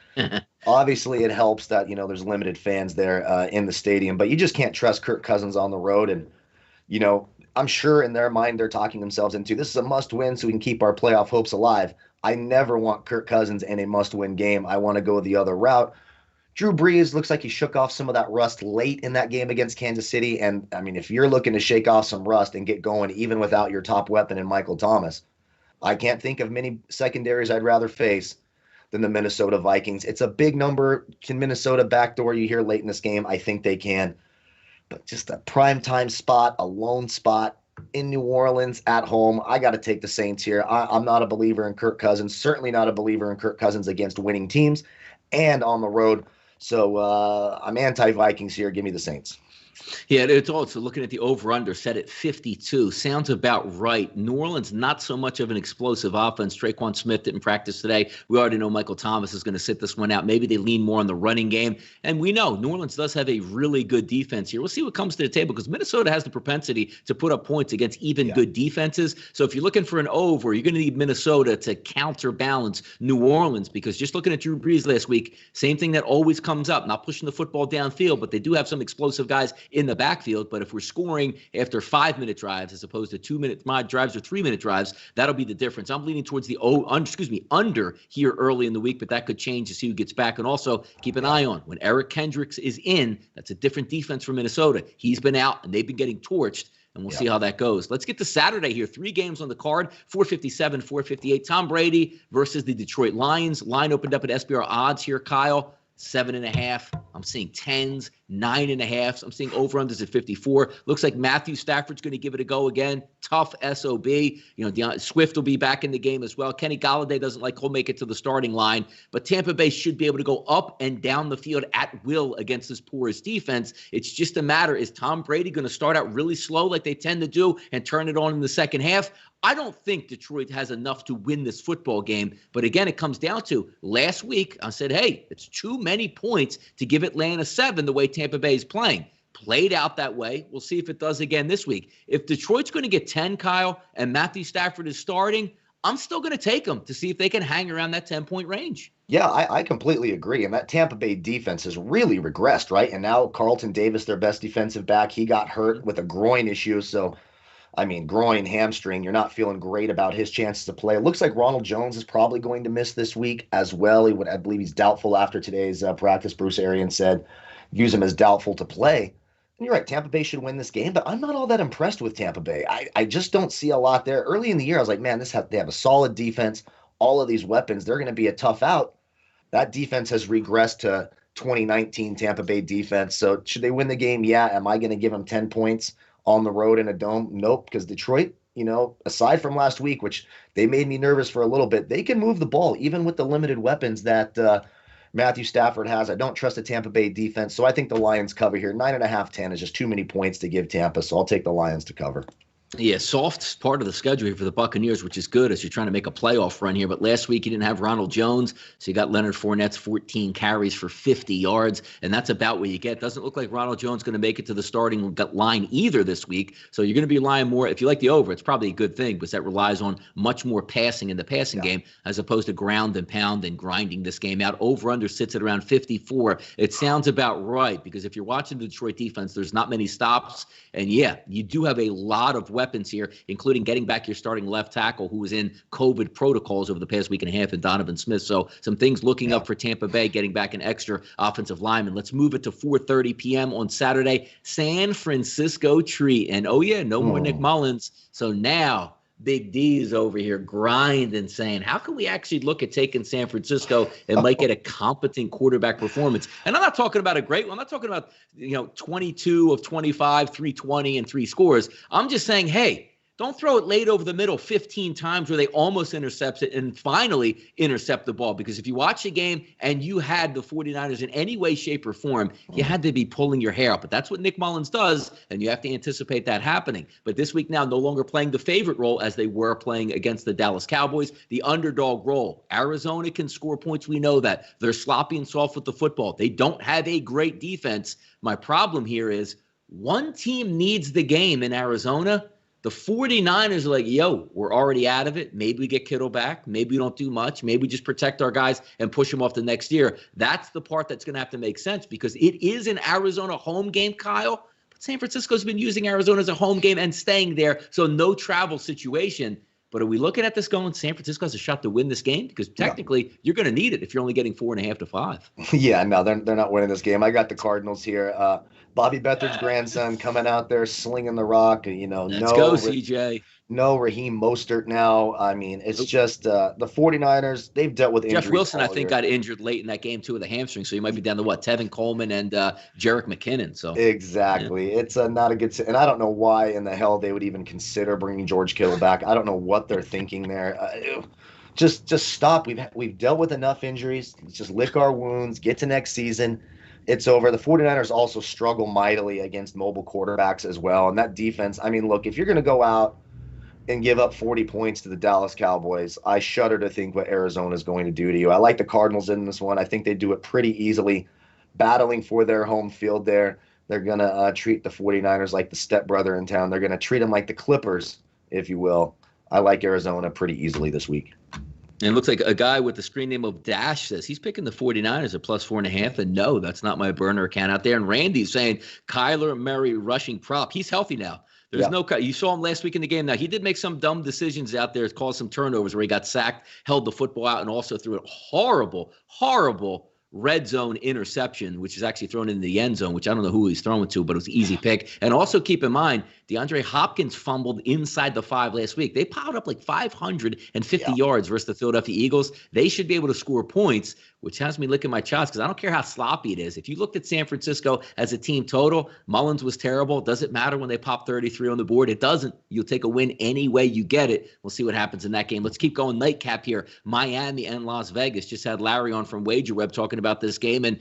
Obviously, it helps that there's limited fans there in the stadium, but you just can't trust Kirk Cousins on the road. And I'm sure in their mind they're talking themselves into this is a must-win so we can keep our playoff hopes alive. I never want Kirk Cousins in a must-win game. I want to go the other route. Drew Brees looks like he shook off some of that rust late in that game against Kansas City. And, I mean, if you're looking to shake off some rust and get going even without your top weapon in Michael Thomas, I can't think of many secondaries I'd rather face than the Minnesota Vikings. It's a big number. Can Minnesota backdoor you here late in this game? I think they can. But just a primetime spot, a lone spot in New Orleans at home, I got to take the Saints here. I'm not a believer in Kirk Cousins, certainly not a believer in Kirk Cousins against winning teams and on the road. So I'm anti-Vikings here. Give me the Saints. Yeah, it's also looking at the over-under set at 52. Sounds about right. New Orleans, not so much of an explosive offense. Traquan Smith didn't practice today. We already know Michael Thomas is going to sit this one out. Maybe they lean more on the running game. And we know New Orleans does have a really good defense here. We'll see what comes to the table because Minnesota has the propensity to put up points against even good defenses. So if you're looking for an over, you're going to need Minnesota to counterbalance New Orleans because just looking at Drew Brees last week, same thing that always comes up. Not pushing the football downfield, but they do have some explosive guys in the backfield. But if we're scoring after 5-minute drives as opposed to 2-minute drives or 3-minute drives, that'll be the difference. I'm leaning towards the under here early in the week, but that could change to see who gets back. And also keep an eye on when Eric Kendricks is in, that's a different defense for Minnesota. He's been out and they've been getting torched. And we'll see how that goes. Let's get to Saturday here. 3 games on the card, 457, 458. Tom Brady versus the Detroit Lions. Line opened up at SBR odds here, Kyle. 7.5. I'm seeing 10s, 9.5. I'm seeing over-unders at 54. Looks like Matthew Stafford's going to give it a go again. Tough SOB. Swift will be back in the game as well. Kenny Golladay doesn't like he'll make it to the starting line. But Tampa Bay should be able to go up and down the field at will against this porous defense. It's just a matter, is Tom Brady going to start out really slow like they tend to do and turn it on in the second half? I don't think Detroit has enough to win this football game. But again, it comes down to last week, I said, hey, it's too many points to give Atlanta 7 the way Tampa Bay is playing. Played out that way. We'll see if it does again this week. If Detroit's going to get 10, Kyle, and Matthew Stafford is starting, I'm still going to take them to see if they can hang around that 10-point range. Yeah, I completely agree. And that Tampa Bay defense has really regressed, right? And now Carlton Davis, their best defensive back, he got hurt with a groin issue. So groin, hamstring, you're not feeling great about his chances to play. It looks like Ronald Jones is probably going to miss this week as well. I believe he's doubtful after today's practice. Bruce Arians said, views him as doubtful to play. And you're right, Tampa Bay should win this game, but I'm not all that impressed with Tampa Bay. I just don't see a lot there. Early in the year, I was like, man, they have a solid defense. All of these weapons, they're going to be a tough out. That defense has regressed to 2019 Tampa Bay defense. So should they win the game? Yeah. Am I going to give them 10 points on the road in a dome? Nope, because Detroit, aside from last week, which they made me nervous for a little bit, they can move the ball even with the limited weapons that Matthew Stafford has. I don't trust the Tampa Bay defense, so I think the Lions cover here. 9.5, 10 is just too many points to give Tampa, so I'll take the Lions to cover. Yeah, soft part of the schedule here for the Buccaneers, which is good as you're trying to make a playoff run here. But last week you didn't have Ronald Jones, so you got Leonard Fournette's 14 carries for 50 yards, and that's about what you get. Doesn't look like Ronald Jones going to make it to the starting line either this week, so you're going to be relying more. If you like the over, it's probably a good thing because that relies on much more passing in the passing game as opposed to ground and pound and grinding this game out. Over-under sits at around 54. It sounds about right because if you're watching the Detroit defense, there's not many stops, and yeah, you do have a lot of weapons here, including getting back your starting left tackle who was in COVID protocols over the past week and a half in Donovan Smith. So some things looking up for Tampa Bay, getting back an extra offensive lineman. Let's move it to 4:30 p.m. on Saturday. San Francisco treat. And no more Nick Mullins. So now Big D is over here grinding, saying, how can we actually look at taking San Francisco and make it a competent quarterback performance? And I'm not talking about a great one. I'm not talking about, 22 of 25, 320 and 3 scores. I'm just saying, hey, don't throw it late over the middle 15 times where they almost intercept it and finally intercept the ball. Because if you watch the game and you had the 49ers in any way, shape, or form, you had to be pulling your hair out. But that's what Nick Mullins does, and you have to anticipate that happening. But this week now, no longer playing the favorite role as they were playing against the Dallas Cowboys, the underdog role. Arizona can score points. We know that. They're sloppy and soft with the football. They don't have a great defense. My problem here is one team needs the game in Arizona. The 49ers are like, we're already out of it. Maybe we get Kittle back. Maybe we don't do much. Maybe we just protect our guys and push them off the next year. That's the part that's going to have to make sense because it is an Arizona home game, Kyle. But San Francisco's been using Arizona as a home game and staying there, so no travel situation. But are we looking at this going, San Francisco has a shot to win this game? Because technically, you're going to need it if you're only getting 4.5 to 5. Yeah, no, they're not winning this game. I got the Cardinals here. Bobby Beathard's grandson coming out there slinging the rock. Let's go, CJ. No Raheem Mostert now. I mean, it's just the 49ers, they've dealt with injuries. Jeff Wilson, I think, got injured late in that game, too, with a hamstring. So you might be down to, Tevin Coleman and Jerick McKinnon. So exactly. Yeah. It's not a good – and I don't know why in the hell they would even consider bringing George Kittle back. I don't know what they're thinking there. Just stop. We've dealt with enough injuries. Let's just lick our wounds, get to next season. It's over. The 49ers also struggle mightily against mobile quarterbacks as well. And that defense, I mean, look, if you're going to go out and give up 40 points to the Dallas Cowboys, I shudder to think what Arizona is going to do to you. I like the Cardinals in this one. I think they do it pretty easily, battling for their home field there. They're going to treat the 49ers like the stepbrother in town. They're going to treat them like the Clippers, if you will. I like Arizona pretty easily this week. And it looks like a guy with the screen name of Dash says he's picking the 49ers at plus 4.5. And no, that's not my burner account out there. And Randy's saying Kyler Murray rushing prop. He's healthy now. There's you saw him last week in the game. Now, he did make some dumb decisions out there, caused some turnovers where he got sacked, held the football out, and also threw a horrible red zone interception, which is actually thrown in the end zone, which I don't know who he's throwing to, but it was an easy pick. And also keep in mind, DeAndre Hopkins fumbled inside the 5 last week. They piled up like 550 yards versus the Philadelphia Eagles. They should be able to score points, which has me licking my chops because I don't care how sloppy it is. If you looked at San Francisco as a team total, Mullins was terrible. Does it matter when they pop 33 on the board? It doesn't. You'll take a win any way you get it. We'll see what happens in that game. Let's keep going. Nightcap here. Miami and Las Vegas. Just had Larry on from WagerWeb talking about this game, and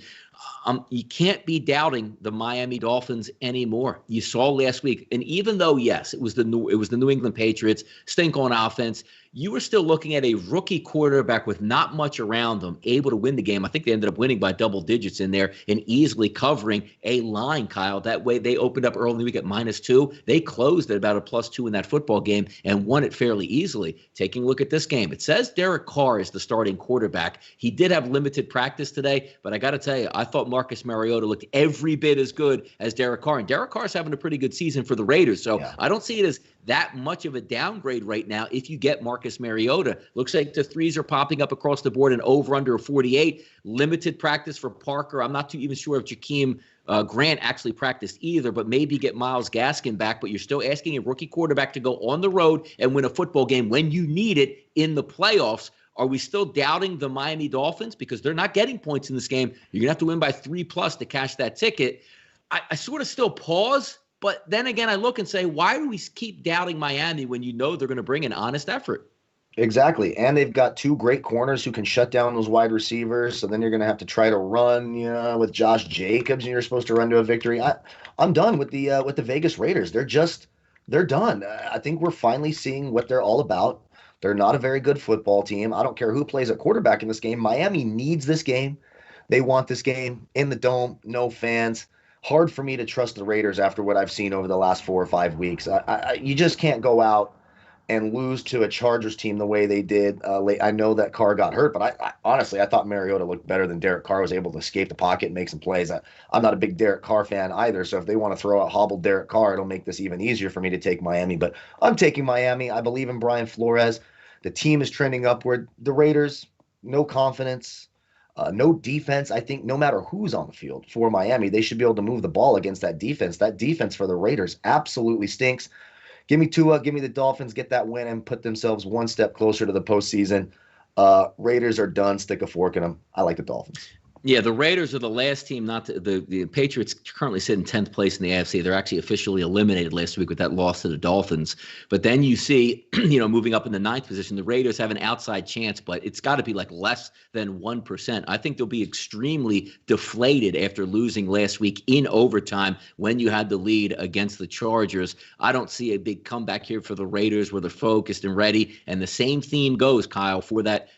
you can't be doubting the Miami Dolphins anymore. You saw last week, and even though, yes, it was the New England Patriots, stink on offense, you were still looking at a rookie quarterback with not much around them, able to win the game. I think they ended up winning by double digits in there and easily covering a line, Kyle. That way they opened up early in the week at -2. They closed at about a +2 in that football game and won it fairly easily. Taking a look at this game, it says Derek Carr is the starting quarterback. He did have limited practice today, but I got to tell you, I thought Marcus Mariota looked every bit as good as Derek Carr. And Derek Carr's having a pretty good season for the Raiders. So I don't see it as that much of a downgrade right now if you get Marcus Mariota. Looks like the threes are popping up across the board and over under 48. Limited practice for Parker. I'm not too even sure if Jakeem Grant actually practiced either, but maybe get Myles Gaskin back. But you're still asking a rookie quarterback to go on the road and win a football game when you need it in the playoffs. Are we still doubting the Miami Dolphins? Because they're not getting points in this game. You're going to have to win by 3+ to cash that ticket. I sort of still pause But then again, I look and say, why do we keep doubting Miami when you know they're going to bring an honest effort? Exactly. And they've got two great corners who can shut down those wide receivers. So then you're going to have to try to run, with Josh Jacobs, and you're supposed to run to a victory. I'm done with the Vegas Raiders. They're done. I think we're finally seeing what they're all about. They're not a very good football team. I don't care who plays at quarterback in this game. Miami needs this game. They want this game in the dome, no fans. Hard for me to trust the Raiders after what I've seen over the last 4 or 5 weeks. You just can't go out and lose to a Chargers team the way they did late. I know that Carr got hurt, but I honestly thought Mariota looked better than Derek Carr was able to escape the pocket and make some plays. I'm not a big Derek Carr fan either, so if they want to throw out hobbled Derek Carr, it'll make this even easier for me to take Miami. But I'm taking Miami. I believe in Brian Flores. The team is trending upward. The Raiders, no confidence. No defense. I think no matter who's on the field for Miami, they should be able to move the ball against that defense. That defense for the Raiders absolutely stinks. Give me Tua, give me the Dolphins, get that win and put themselves one step closer to the postseason. Raiders are done. Stick a fork in them. I like the Dolphins. Yeah, the Raiders are the last team not to, the Patriots currently sit in 10th place in the AFC. They're actually officially eliminated last week with that loss to the Dolphins. But then you see, moving up in the 9th position, the Raiders have an outside chance, but it's got to be like less than 1%. I think they'll be extremely deflated after losing last week in overtime when you had the lead against the Chargers. I don't see a big comeback here for the Raiders where they're focused and ready. And the same theme goes, Kyle, for that,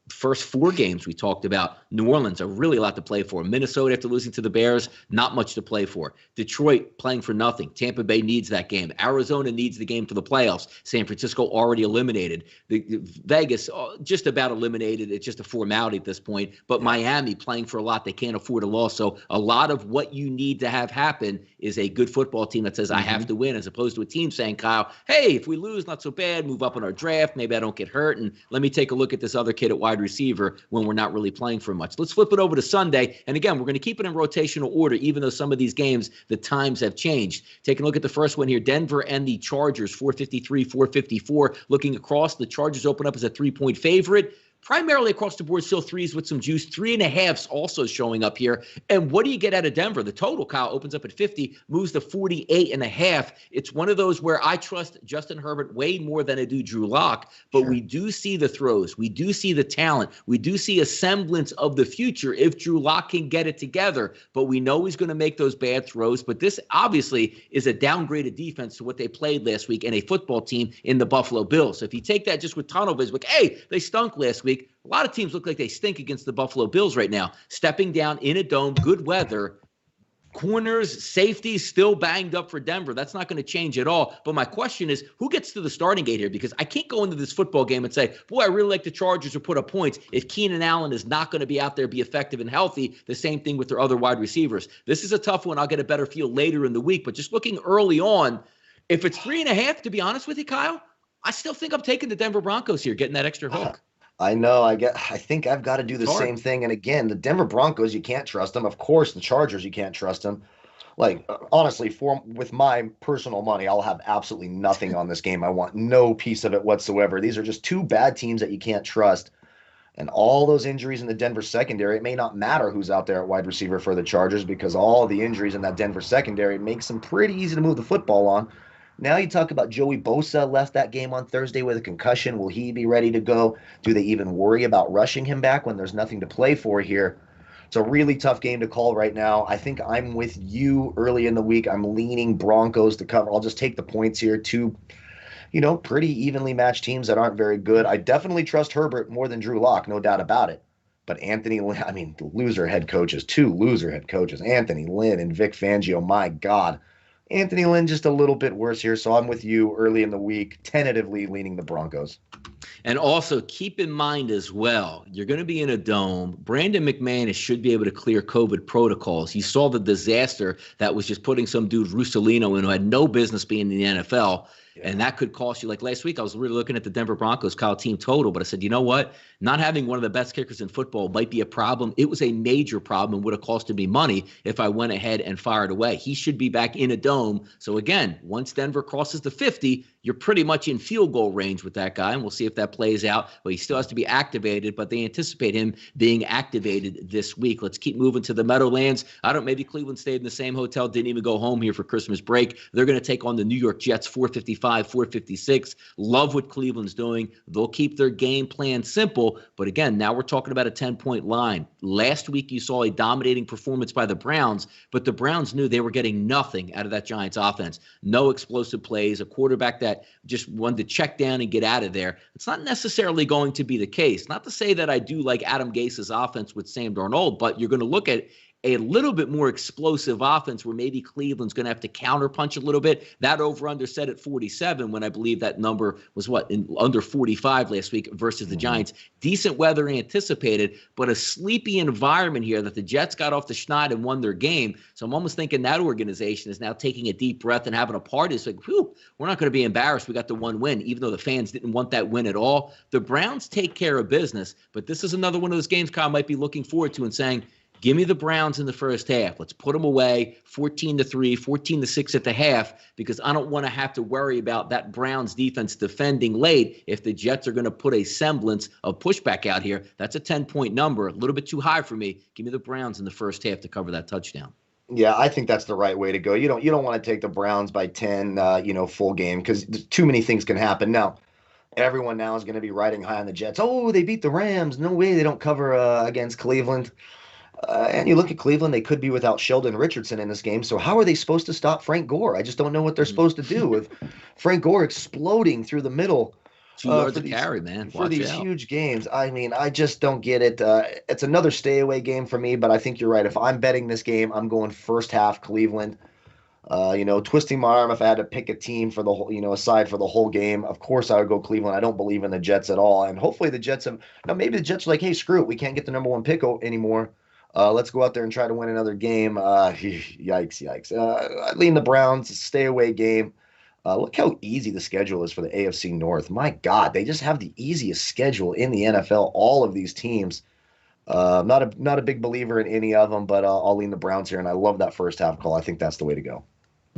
first 4 games we talked about. New Orleans are really a lot to play for. Minnesota, after losing to the Bears, not much to play for. Detroit playing for nothing. Tampa Bay needs that game. Arizona needs the game for the playoffs. San Francisco already eliminated. Vegas just about eliminated. It's just a formality at this point. But Miami playing for a lot. They can't afford a loss. So a lot of what you need to have happen is a good football team that says, I have to win, as opposed to a team saying, Kyle, hey, if we lose, not so bad. Move up in our draft. Maybe I don't get hurt. And let me take a look at this other kid at wide receiver when we're not really playing for much. Let's flip it over to Sunday. And again, we're going to keep it in rotational order, even though some of these games, the times have changed. Taking a look at the first one here, Denver and the Chargers, 453, 454. Looking across, the Chargers open up as a 3-point favorite. Primarily across the board, still 3s with some juice. 3.5s also showing up here. And what do you get out of Denver? The total, Kyle, opens up at 50, moves to 48.5. It's one of those where I trust Justin Herbert way more than I do Drew Lock. But we do see the throws. We do see the talent. We do see a semblance of the future if Drew Lock can get it together. But we know he's going to make those bad throws. But this obviously is a downgraded defense to what they played last week and a football team in the Buffalo Bills. So if you take that just with tunnel vision, like, hey, they stunk last week. A lot of teams look like they stink against the Buffalo Bills right now. Stepping down in a dome, good weather, corners, safeties still banged up for Denver. That's not going to change at all. But my question is, who gets to the starting gate here? Because I can't go into this football game and say, boy, I really like the Chargers to put up points if Keenan Allen is not going to be out there, be effective and healthy. The same thing with their other wide receivers. This is a tough one. I'll get a better feel later in the week. But just looking early on, if it's 3.5, to be honest with you, Kyle, I still think I'm taking the Denver Broncos here, getting that extra hook. I know. I think I've got to do the same thing. And again, the Denver Broncos, you can't trust them. Of course, the Chargers, you can't trust them. Like, honestly, with my personal money, I'll have absolutely nothing on this game. I want no piece of it whatsoever. These are just two bad teams that you can't trust. And all those injuries in the Denver secondary, it may not matter who's out there at wide receiver for the Chargers, because all the injuries in that Denver secondary makes them pretty easy to move the football on. Now you talk about Joey Bosa left that game on Thursday with a concussion. Will he be ready to go? Do they even worry about rushing him back when there's nothing to play for here? It's a really tough game to call right now. I think I'm with you early in the week. I'm leaning Broncos to cover. I'll just take the points here. Two, pretty evenly matched teams that aren't very good. I definitely trust Herbert more than Drew Lock, no doubt about it. But Anthony Lynn, loser head coaches, 2 loser head coaches, Anthony Lynn and Vic Fangio, my God. Anthony Lynn just a little bit worse here, so I'm with you early in the week, tentatively leaning the Broncos. And also keep in mind as well, you're going to be in a dome. Brandon McManus should be able to clear COVID protocols. You saw the disaster that was just putting some dude, Russolino, in who had no business being in the NFL. And that could cost you. Like last week, I was really looking at the Denver Broncos Kyle team total, but I said, you know what? Not having one of the best kickers in football might be a problem. It was a major problem and would have costed me money if I went ahead and fired away. He should be back in a dome. So again, once Denver crosses the 50, you're pretty much in field goal range with that guy, and we'll see if that plays out. Well, he still has to be activated, but they anticipate him being activated this week. Let's keep moving to the Meadowlands. Maybe Cleveland stayed in the same hotel, didn't even go home here for Christmas break. They're going to take on the New York Jets, 455, 456. Love what Cleveland's doing. They'll keep their game plan simple, but again, now we're talking about a 10-point line. Last week, you saw a dominating performance by the Browns, but the Browns knew they were getting nothing out of that Giants offense. No explosive plays, a quarterback that just wanted to check down and get out of there. It's not necessarily going to be the case. Not to say that I do like Adam Gase's offense with Sam Darnold, but you're going to look at a little bit more explosive offense where maybe Cleveland's going to have to counterpunch a little bit. That over-under set at 47 when I believe that number was under 45 last week versus the Giants. Decent weather anticipated, but a sleepy environment here that the Jets got off the schneid and won their game. So I'm almost thinking that organization is now taking a deep breath and having a party. It's like, whew, we're not going to be embarrassed. We got the one win, even though the fans didn't want that win at all. The Browns take care of business, but this is another one of those games Kyle might be looking forward to and saying, give me the Browns in the first half. Let's put them away 14-3, 14-6 at the half, because I don't want to have to worry about that Browns defense defending late if the Jets are going to put a semblance of pushback out here. That's a 10-point number, a little bit too high for me. Give me the Browns in the first half to cover that touchdown. Yeah, I think that's the right way to go. You don't want to take the Browns by 10, full game, because too many things can happen. Now, everyone now is going to be riding high on the Jets. Oh, they beat the Rams. No way they don't cover against Cleveland. And you look at Cleveland, they could be without Sheldon Richardson in this game. So how are they supposed to stop Frank Gore? I just don't know what they're supposed to do with Frank Gore exploding through the middle. 2 yards of carry, man. For these huge games. I mean, I just don't get it. It's another stay away game for me, but I think you're right. If I'm betting this game, I'm going first half Cleveland. Twisting my arm if I had to pick a team for the whole, aside for the whole game. Of course, I would go Cleveland. I don't believe in the Jets at all. And hopefully the Jets maybe the Jets are like, hey, screw it. We can't get the number 1 pick anymore. Let's go out there and try to win another game. Yikes. I lean the Browns, stay away game. Look how easy the schedule is for the AFC North. My God, they just have the easiest schedule in the NFL, all of these teams. Not a big believer in any of them, but I'll lean the Browns here, and I love that first half call. I think that's the way to go.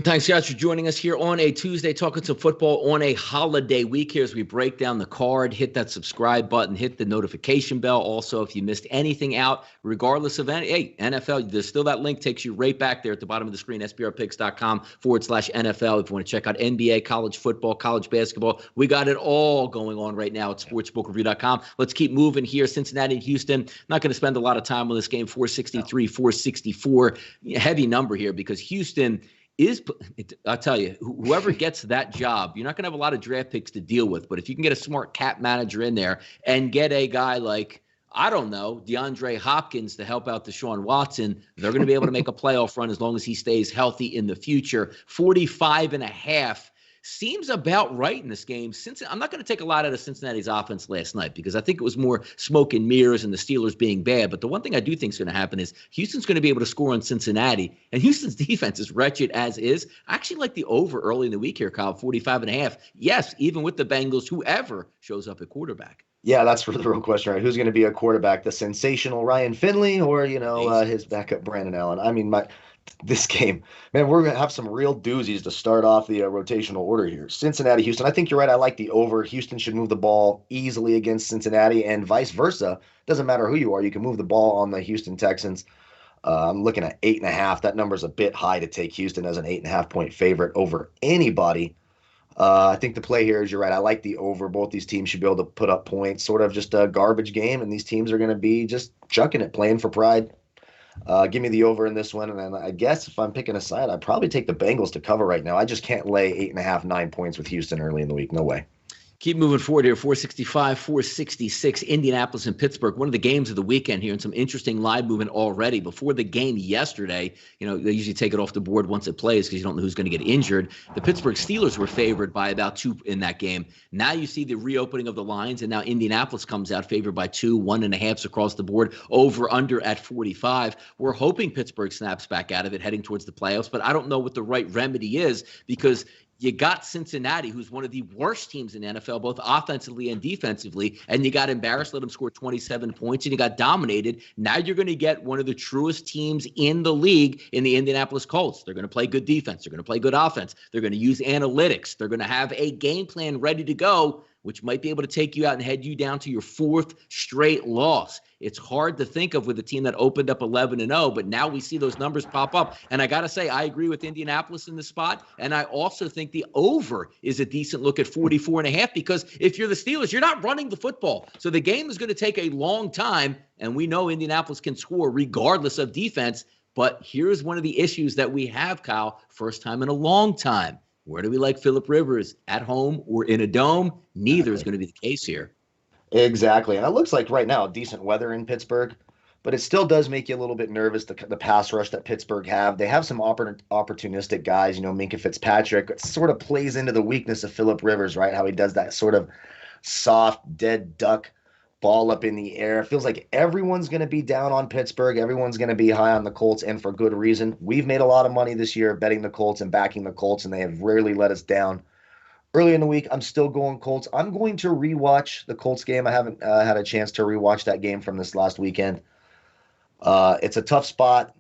Thanks, guys, for joining us here on a Tuesday, talking some football on a holiday week here as we break down the card. Hit that subscribe button, hit the notification bell. Also, if you missed anything out, regardless of NFL, there's still that link, takes you right back there at the bottom of the screen, sbrpicks.com/NFL. If you want to check out NBA, college football, college basketball, we got it all going on right now at sportsbookreview.com. Let's keep moving here. Cincinnati and Houston, not going to spend a lot of time on this game, 463, 464. Heavy number here because Houston I'll tell you, whoever gets that job, you're not going to have a lot of draft picks to deal with. But if you can get a smart cap manager in there and get a guy like, I don't know, DeAndre Hopkins to help out Deshaun Watson, they're going to be able to make a playoff run as long as he stays healthy in the future. 45.5 seems about right in this game. I'm not going to take a lot out of Cincinnati's offense last night because I think it was more smoke and mirrors and the Steelers being bad. But the one thing I do think is going to happen is Houston's going to be able to score on Cincinnati, and Houston's defense is wretched as is. I actually like the over early in the week here, Kyle, 45.5. Yes, even with the Bengals, whoever shows up at quarterback. Yeah, that's the real question, right? Who's going to be a quarterback? The sensational Ryan Finley or, his backup Brandon Allen? I mean, this game, man, we're going to have some real doozies to start off the rotational order here. Cincinnati, Houston. I think you're right. I like the over. Houston should move the ball easily against Cincinnati and vice versa. Doesn't matter who you are. You can move the ball on the Houston Texans. I'm looking at 8.5. That number's a bit high to take Houston as an 8.5-point favorite over anybody. I think the play here is you're right. I like the over. Both these teams should be able to put up points. Sort of just a garbage game, and these teams are going to be just chucking it, playing for pride. Give me the over in this one, and then I guess if I'm picking a side, I'd probably take the Bengals to cover right now. I just can't lay 8.5, 9 points with Houston early in the week. No way. Keep moving forward here, 465, 466, Indianapolis and Pittsburgh. One of the games of the weekend here, and some interesting live movement already. Before the game yesterday, they usually take it off the board once it plays because you don't know who's going to get injured. The Pittsburgh Steelers were favored by about 2 in that game. Now you see the reopening of the lines, and now Indianapolis comes out favored by 2, 1.5 across the board, over under at 45. We're hoping Pittsburgh snaps back out of it heading towards the playoffs, but I don't know what the right remedy is because You got Cincinnati, who's one of the worst teams in the NFL, both offensively and defensively, and you got embarrassed, let them score 27 points, and you got dominated. Now you're going to get one of the truest teams in the league in the Indianapolis Colts. They're going to play good defense. They're going to play good offense. They're going to use analytics. They're going to have a game plan ready to go, which might be able to take you out and head you down to your fourth straight loss. It's hard to think of with a team that opened up 11-0, but now we see those numbers pop up. And I got to say, I agree with Indianapolis in this spot. And I also think the over is a decent look at 44.5, because if you're the Steelers, you're not running the football. So the game is going to take a long time. And we know Indianapolis can score regardless of defense. But here's one of the issues that we have, Kyle, first time in a long time. Where do we like Phillip Rivers, at home or in a dome? Neither is going to be the case here. Exactly. And it looks like right now decent weather in Pittsburgh, but it still does make you a little bit nervous, the pass rush that Pittsburgh have. They have some opportunistic guys, Minkah Fitzpatrick. It sort of plays into the weakness of Phillip Rivers, right? How he does that sort of soft, dead duck ball up in the air. It feels like everyone's going to be down on Pittsburgh. Everyone's going to be high on the Colts, and for good reason. We've made a lot of money this year betting the Colts and backing the Colts, and they have rarely let us down. Early in the week, I'm still going Colts. I'm going to rewatch the Colts game. I haven't had a chance to rewatch that game from this last weekend. It's a tough spot.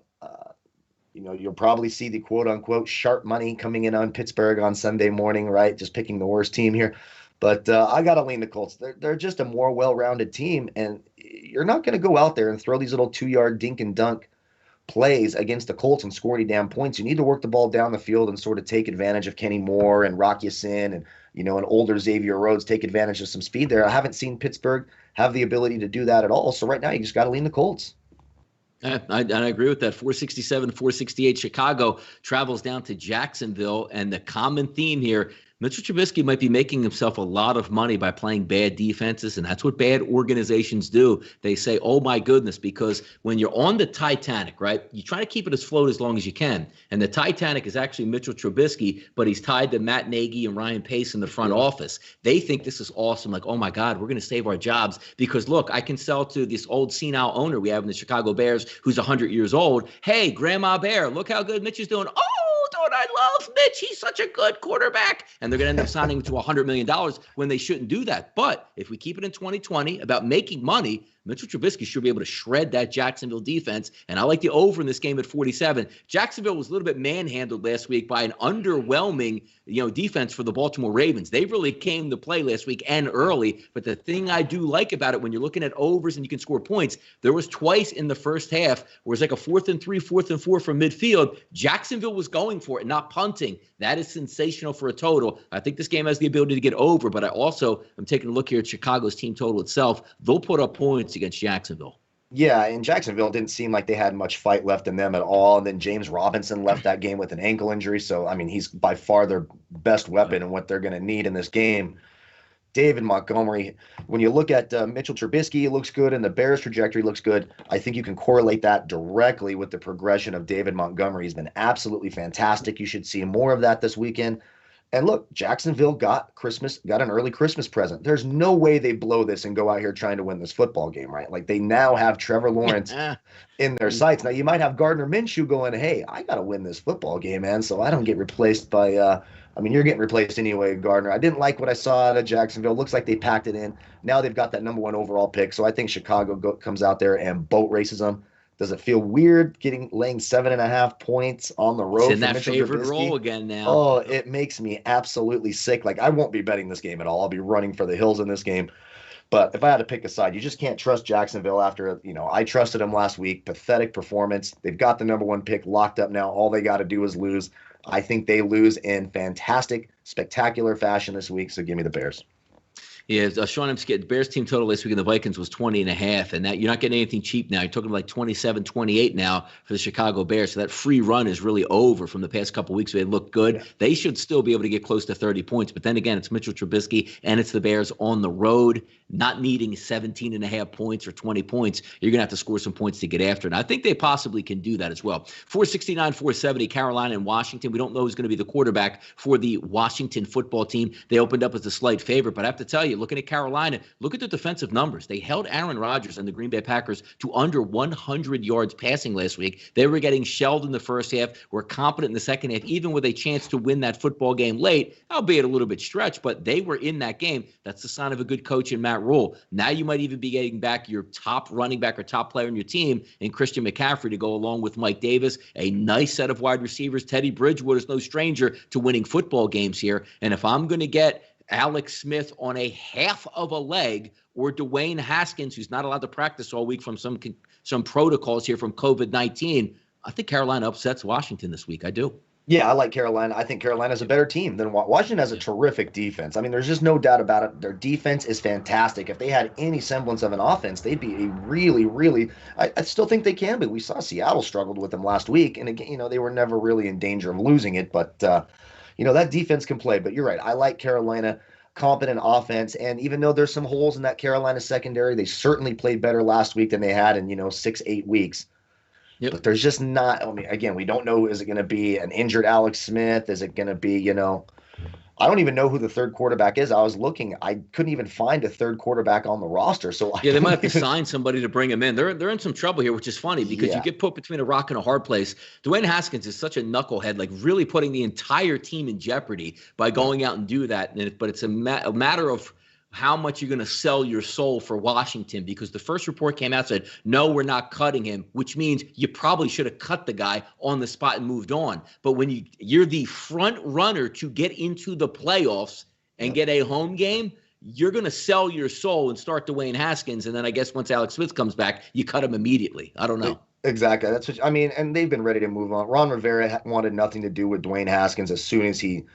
You'll probably see the quote-unquote sharp money coming in on Pittsburgh on Sunday morning, right? Just picking the worst team here. But I got to lean the Colts. They're just a more well-rounded team, and you're not going to go out there and throw these little 2-yard dink and dunk plays against the Colts and score any damn points. You need to work the ball down the field and sort of take advantage of Kenny Moore and Rock Ya-Sin and, an older Xavier Rhodes, take advantage of some speed there. I haven't seen Pittsburgh have the ability to do that at all. So right now you just got to lean the Colts. I agree with that. 467, 468. Chicago travels down to Jacksonville, and the common theme here, Mitchell Trubisky might be making himself a lot of money by playing bad defenses, and that's what bad organizations do. They say, oh, my goodness, because when you're on the Titanic, right, you try to keep it afloat as long as you can. And the Titanic is actually Mitchell Trubisky, but he's tied to Matt Nagy and Ryan Pace in the front office. They think this is awesome. Like, oh, my God, we're going to save our jobs because, look, I can sell to this old senile owner we have in the Chicago Bears who's 100 years old. Hey, Grandma Bear, look how good Mitch is doing. Oh, don't I love Mitch? He's such a good quarterback. And they're going to end up signing him to $100 million when they shouldn't do that. But if we keep it in 2020 about making money, Mitchell Trubisky should be able to shred that Jacksonville defense. And I like the over in this game at 47. Jacksonville was a little bit manhandled last week by an underwhelming, defense for the Baltimore Ravens. They really came to play last week and early. But the thing I do like about it, when you're looking at overs and you can score points, there was twice in the first half where it's like a 4th and 3, 4th and 4 from midfield. Jacksonville was going for it, not punting. That is sensational for a total. I think this game has the ability to get over, but I'm taking a look here at Chicago's team total itself. They'll put up points against Jacksonville. Yeah, and Jacksonville didn't seem like they had much fight left in them at all. And then James Robinson left that game with an ankle injury. So, he's by far their best weapon and what they're going to need in this game. David Montgomery, when you look at Mitchell Trubisky, it looks good, and the Bears' trajectory looks good. I think you can correlate that directly with the progression of David Montgomery. He's been absolutely fantastic. You should see more of that this weekend. And look, Jacksonville got an early Christmas present. There's no way they blow this and go out here trying to win this football game, right? Like, they now have Trevor Lawrence in their sights. Now, you might have Gardner Minshew going, hey, I got to win this football game, man, so I don't get replaced by you're getting replaced anyway, Gardner. I didn't like what I saw out of Jacksonville. Looks like they packed it in. Now they've got that number 1 overall pick, so I think Chicago comes out there and boat races them. Does it feel weird laying 7.5 points on the road? It's in that favorite role again now. Oh, it makes me absolutely sick. Like, I won't be betting this game at all. I'll be running for the hills in this game. But if I had to pick a side, you just can't trust Jacksonville after, I trusted them last week. Pathetic performance. They've got the number 1 pick locked up now. All they got to do is lose. I think they lose in fantastic, spectacular fashion this week. So give me the Bears. Yeah, Sean, I'm scared. The Bears team total last week in the Vikings was 20.5, and that you're not getting anything cheap now. You're talking like 27, 28 now for the Chicago Bears. So that free run is really over from the past couple of weeks. They look good. Yeah. They should still be able to get close to 30 points. But then again, it's Mitchell Trubisky, and it's the Bears on the road, not needing 17.5 points or 20 points. You're going to have to score some points to get after it. And I think they possibly can do that as well. 469, 470, Carolina and Washington. We don't know who's going to be the quarterback for the Washington football team. They opened up as a slight favorite, but I have to tell you, you, looking at Carolina, look at the defensive numbers. They held Aaron Rodgers and the Green Bay Packers to under 100 yards passing last week. They were getting shelled in the first half, were competent in the second half, even with a chance to win that football game late, albeit a little bit stretched, but they were in that game. That's the sign of a good coach in Matt Rule. Now you might even be getting back your top running back or top player in your team in Christian McCaffrey to go along with Mike Davis, a nice set of wide receivers. Teddy Bridgewater is no stranger to winning football games here. And if I'm going to get Alex Smith on a half of a leg, or Dwayne Haskins, who's not allowed to practice all week from some protocols here from COVID-19, I think Carolina upsets Washington this week. I do. Yeah, I like Carolina. I think Carolina's a better team than Washington. Has a terrific defense. I mean, there's just no doubt about it. Their defense is fantastic. If they had any semblance of an offense, they'd be a really, really – I still think they can be. We saw Seattle struggled with them last week, and again, they were never really in danger of losing it. But, that defense can play. But you're right. I like Carolina, competent offense. And even though there's some holes in that Carolina secondary, they certainly played better last week than they had in, 6-8 weeks. Yep. But there's just not, again, we don't know, is it going to be an injured Alex Smith? Is it going to be, I don't even know who the third quarterback is. I was looking, I couldn't even find a third quarterback on the roster. So yeah, they might have to sign somebody to bring him in. They're in some trouble here, which is funny because you get put between a rock and a hard place. Dwayne Haskins is such a knucklehead, like really putting the entire team in jeopardy by going out and do that. But it's a matter of how much you're going to sell your soul for Washington, because the first report came out said, no, we're not cutting him, which means you probably should have cut the guy on the spot and moved on. But when you're the front runner to get into the playoffs and get a home game, you're going to sell your soul and start Dwayne Haskins. And then I guess once Alex Smith comes back, you cut him immediately. I don't know. Exactly. That's what and they've been ready to move on. Ron Rivera wanted nothing to do with Dwayne Haskins as soon as he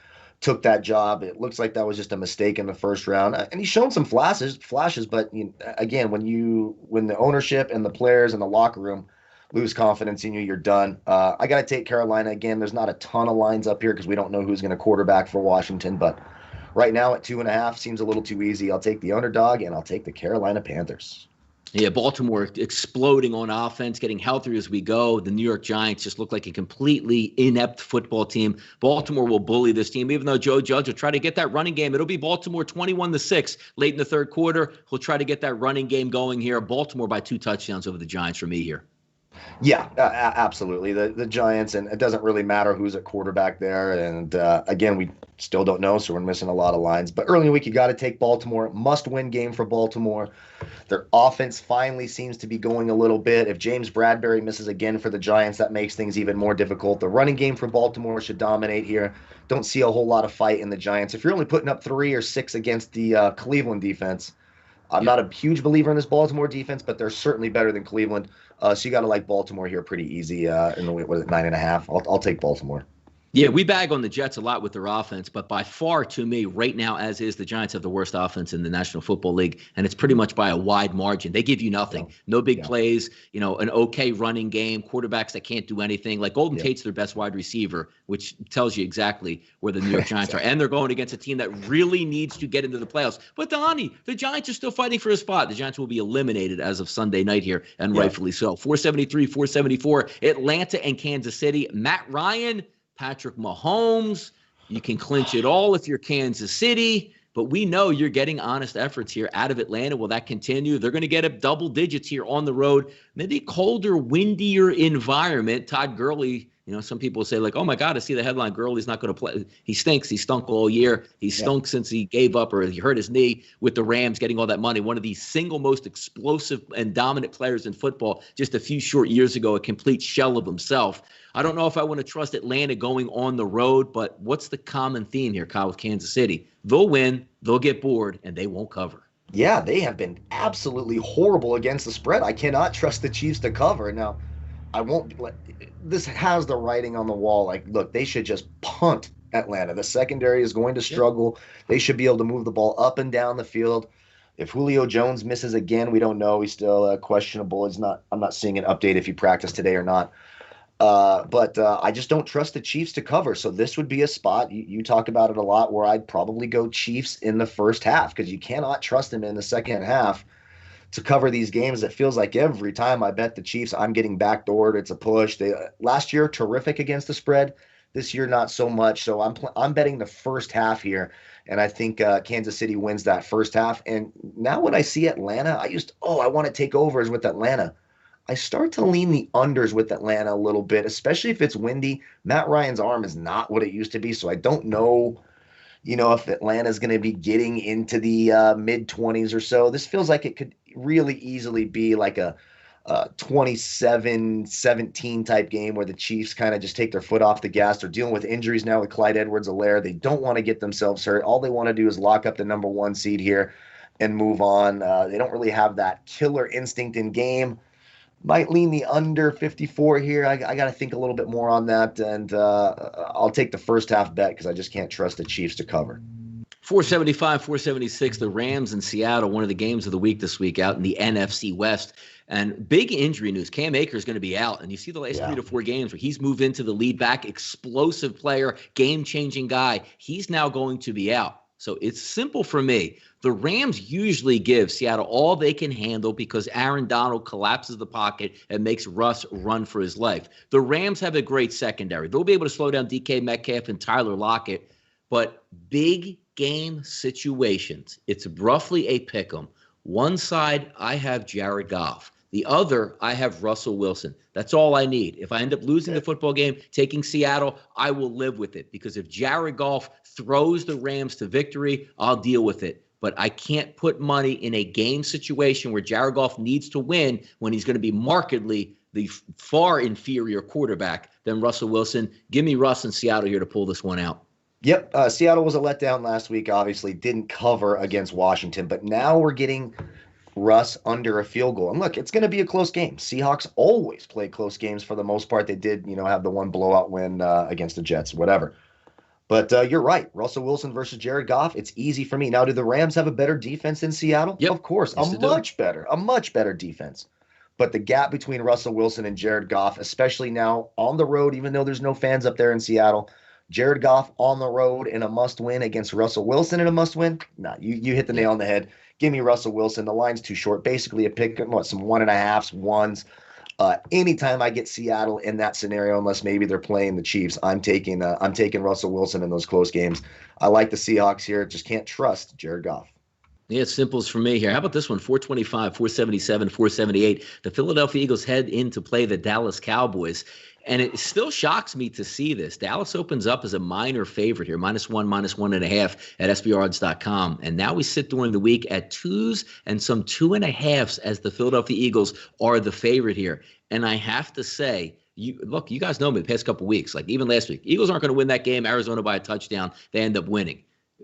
took that job. It looks like that was just a mistake in the first round, and he's shown some flashes. But again, when the ownership and the players and the locker room lose confidence in you, you're done. I got to take Carolina again. There's not a ton of lines up here because we don't know who's going to quarterback for Washington, but right now at 2.5 seems a little too easy. I'll take the underdog, and I'll take the Carolina Panthers. Yeah, Baltimore exploding on offense, getting healthier as we go. The New York Giants just look like a completely inept football team. Baltimore will bully this team, even though Joe Judge will try to get that running game. It'll be Baltimore 21-6 late in the third quarter. He'll try to get that running game going here. Baltimore by 2 touchdowns over the Giants for me here. Yeah, absolutely. The Giants, and it doesn't really matter who's at quarterback there. And again, we still don't know, so we're missing a lot of lines. But early in the week, you got to take Baltimore. Must-win game for Baltimore. Their offense finally seems to be going a little bit. If James Bradbury misses again for the Giants, that makes things even more difficult. The running game for Baltimore should dominate here. Don't see a whole lot of fight in the Giants. If you're only putting up 3 or 6 against the Cleveland defense, I'm not a huge believer in this Baltimore defense, but they're certainly better than Cleveland. So you got to like Baltimore here pretty easy in the, 9.5? I'll take Baltimore. Yeah, we bag on the Jets a lot with their offense, but by far, to me, right now, as is, the Giants have the worst offense in the National Football League, and it's pretty much by a wide margin. They give you nothing. No big plays, an okay running game, quarterbacks that can't do anything. Like Golden Tate's their best wide receiver, which tells you exactly where the New York Giants are. And they're going against a team that really needs to get into the playoffs. But, Donnie, the Giants are still fighting for a spot. The Giants will be eliminated as of Sunday night here, and rightfully so. 473, 474, Atlanta and Kansas City. Matt Ryan, Patrick Mahomes, you can clinch it all if you're Kansas City, but we know you're getting honest efforts here out of Atlanta. Will that continue? They're going to get up double digits here on the road. Maybe colder, windier environment. Todd Gurley, some people say like, oh my God, I see the headline, Gurley's not going to play. He stinks. He stunk all year. He stunk since he gave up or he hurt his knee with the Rams getting all that money. One of the single most explosive and dominant players in football just a few short years ago, a complete shell of himself. I don't know if I want to trust Atlanta going on the road, but what's the common theme here, Kyle, with Kansas City? They'll win, they'll get bored, and they won't cover. Yeah, they have been absolutely horrible against the spread. I cannot trust the Chiefs to cover. Now, this has the writing on the wall. Like, look, they should just punt Atlanta. The secondary is going to struggle. They should be able to move the ball up and down the field. If Julio Jones misses again, we don't know. He's still questionable. I'm not seeing an update if he practiced today or not. But I just don't trust the Chiefs to cover. So this would be a spot, you talk about it a lot, where I'd probably go Chiefs in the first half because you cannot trust them in the second half to cover these games. It feels like every time I bet the Chiefs, I'm getting backdoored. It's a push. They last year, terrific against the spread. This year, not so much. So I'm betting the first half here, and I think Kansas City wins that first half. And now when I see Atlanta, I want to take overs with Atlanta. I start to lean the unders with Atlanta a little bit, especially if it's windy. Matt Ryan's arm is not what it used to be, so I don't know, if Atlanta's going to be getting into the mid-20s or so. This feels like it could really easily be like a 27-17 type game where the Chiefs kind of just take their foot off the gas. They're dealing with injuries now with Clyde Edwards-Helaire. They don't want to get themselves hurt. All they want to do is lock up the number 1 seed here and move on. They don't really have that killer instinct in game. Might lean the under 54 here. I got to think a little bit more on that, and I'll take the first half bet because I just can't trust the Chiefs to cover. 475, 476, the Rams in Seattle, one of the games of the week this week out in the NFC West. And big injury news. Cam Akers is going to be out. And you see the last 3 to 4 games where he's moved into the lead back, explosive player, game-changing guy. He's now going to be out. So it's simple for me. The Rams usually give Seattle all they can handle because Aaron Donald collapses the pocket and makes Russ run for his life. The Rams have a great secondary. They'll be able to slow down DK Metcalf and Tyler Lockett. But big game situations, it's roughly a pick 'em. One side, I have Jared Goff. The other, I have Russell Wilson. That's all I need. If I end up losing the football game, taking Seattle, I will live with it. Because if Jared Goff throws the Rams to victory, I'll deal with it. But I can't put money in a game situation where Jared Goff needs to win when he's going to be markedly the far inferior quarterback than Russell Wilson. Give me Russ in Seattle here to pull this one out. Yep, Seattle was a letdown last week, obviously. Didn't cover against Washington. But now we're getting Russ under a field goal. And look, it's going to be a close game. Seahawks always play close games for the most part. They did, have the one blowout win against the Jets, whatever. But you're right. Russell Wilson versus Jared Goff, it's easy for me. Now, do the Rams have a better defense than Seattle? Yep. Of course. Yes, a much better defense. But the gap between Russell Wilson and Jared Goff, especially now on the road, even though there's no fans up there in Seattle, Jared Goff on the road in a must-win against Russell Wilson in a must-win? Nah, you hit the nail on the head. Give me Russell Wilson. The line's too short. Basically a pick, some 1.5s, 1s. Anytime I get Seattle in that scenario, unless maybe they're playing the Chiefs, I'm taking Russell Wilson in those close games. I like the Seahawks here. Just can't trust Jared Goff. Yeah, it's simple as for me here. How about this one? 425, 477, 478. The Philadelphia Eagles head in to play the Dallas Cowboys. And it still shocks me to see this. Dallas opens up as a minor favorite here, -1, -1.5 at SBRodds.com. And now we sit during the week at 2s and some 2.5s as the Philadelphia Eagles are the favorite here. And I have to say, you guys know me the past couple weeks, like even last week. Eagles aren't going to win that game. Arizona by a touchdown. They end up winning.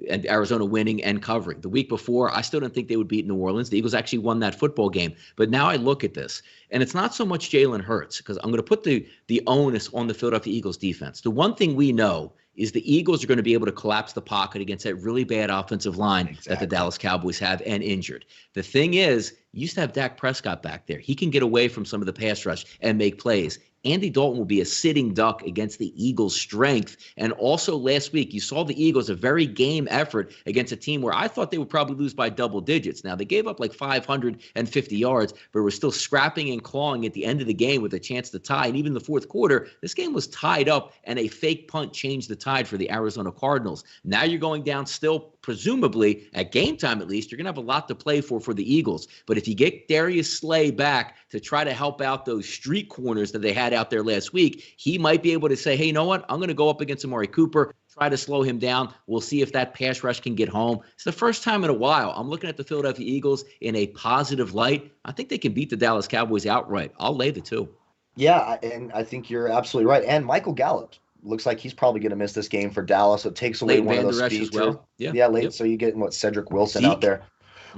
And Arizona winning and covering. The week before, I still didn't think they would beat New Orleans. The Eagles actually won that football game. But now I look at this, and it's not so much Jalen Hurts, because I'm going to put the onus on the Philadelphia Eagles defense. The one thing we know is the Eagles are going to be able to collapse the pocket against that really bad offensive line that the Dallas Cowboys have and injured. The thing is, you used to have Dak Prescott back there. He can get away from some of the pass rush and make plays. Andy Dalton will be a sitting duck against the Eagles' strength. And also last week, you saw the Eagles, a very game effort against a team where I thought they would probably lose by double digits. Now, they gave up like 550 yards, but were still scrapping and clawing at the end of the game with a chance to tie. And even the fourth quarter, this game was tied up, and a fake punt changed the tide for the Arizona Cardinals. Now you're going down still, presumably, at game time at least, you're going to have a lot to play for the Eagles. But if you get Darius Slay back to try to help out those street corners that they had out there last week, he might be able to say, hey, you know what? I'm going to go up against Amari Cooper, try to slow him down. We'll see if that pass rush can get home. It's the first time in a while I'm looking at the Philadelphia Eagles in a positive light. I think they can beat the Dallas Cowboys outright. I'll lay the 2. Yeah, and I think you're absolutely right. And Michael Gallup looks like he's probably going to miss this game for Dallas. So it takes away one of those speeds. Well. Yeah, late. Yep. So you get Cedric Wilson Zeke out there.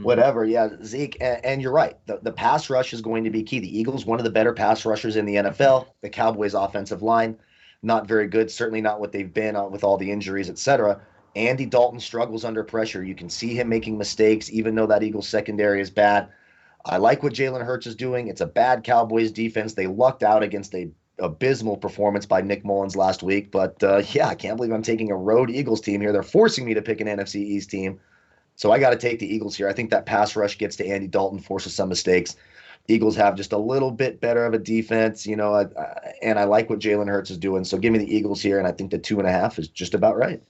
Whatever, yeah, Zeke, and you're right. The pass rush is going to be key. The Eagles, one of the better pass rushers in the NFL. The Cowboys' offensive line, not very good. Certainly not what they've been with all the injuries, etc. Andy Dalton struggles under pressure. You can see him making mistakes, even though that Eagles secondary is bad. I like what Jalen Hurts is doing. It's a bad Cowboys defense. They lucked out against a abysmal performance by Nick Mullins last week. But, I can't believe I'm taking a road Eagles team here. They're forcing me to pick an NFC East team. So I got to take the Eagles here. I think that pass rush gets to Andy Dalton, forces some mistakes. Eagles have just a little bit better of a defense, and I like what Jalen Hurts is doing. So give me the Eagles here, and I think the 2.5 is just about right.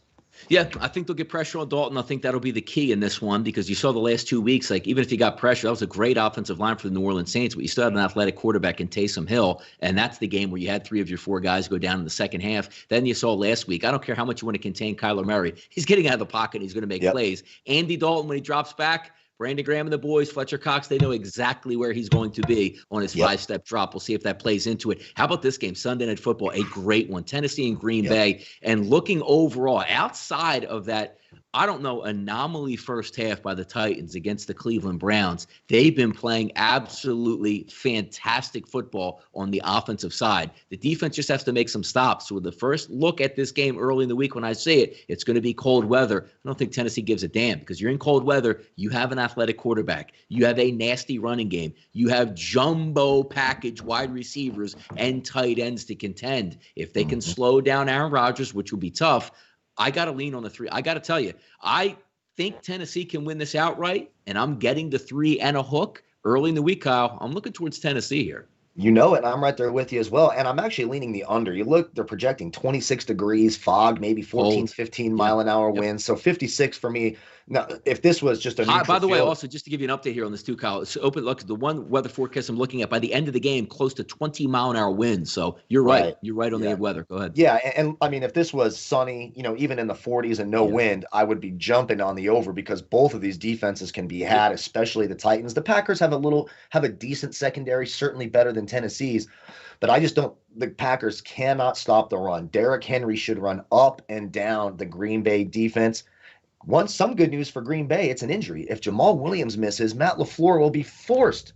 Yeah, I think they'll get pressure on Dalton. I think that'll be the key in this one because you saw the last 2 weeks, like even if you got pressure, that was a great offensive line for the New Orleans Saints, but you still had an athletic quarterback in Taysom Hill, and that's the game where you had 3 of your 4 guys go down in the second half. Then you saw last week, I don't care how much you want to contain Kyler Murray, he's getting out of the pocket and he's going to make plays. Andy Dalton, when he drops back, Brandon Graham and the boys, Fletcher Cox, they know exactly where he's going to be on his 5-step drop. We'll see if that plays into it. How about this game, Sunday Night Football, a great one, Tennessee and Green Bay. And looking overall, outside of that, I don't know, anomaly first half by the Titans against the Cleveland Browns, they've been playing absolutely fantastic football on the offensive side. The defense just has to make some stops. So with the first look at this game early in the week when I say it, it's going to be cold weather. I don't think Tennessee gives a damn because you're in cold weather. You have an athletic quarterback. You have a nasty running game. You have jumbo package wide receivers and tight ends to contend. If they can slow down Aaron Rodgers, which will be tough, I got to lean on the 3. I got to tell you, I think Tennessee can win this outright, and I'm getting the 3 and a hook early in the week, Kyle. I'm looking towards Tennessee here. You know it. I'm right there with you as well. And I'm actually leaning the under. You look, they're projecting 26 degrees, fog, maybe 14, 15 mile an hour winds. So 56 for me. Now, if this was just a neutral by the way, field, also, just to give you an update here on this too, Kyle, it's open look, the one weather forecast I'm looking at, by the end of the game, close to 20 mile an hour winds. So you're right. You're right on the weather. Go ahead. Yeah. And I mean, if this was sunny, even in the 40s and no wind, I would be jumping on the over because both of these defenses can be had, especially the Titans. The Packers have a decent secondary, certainly better than Tennessee's. But I just don't – the Packers cannot stop the run. Derrick Henry should run up and down the Green Bay defense. Some good news for Green Bay, it's an injury. If Jamal Williams misses, Matt LaFleur will be forced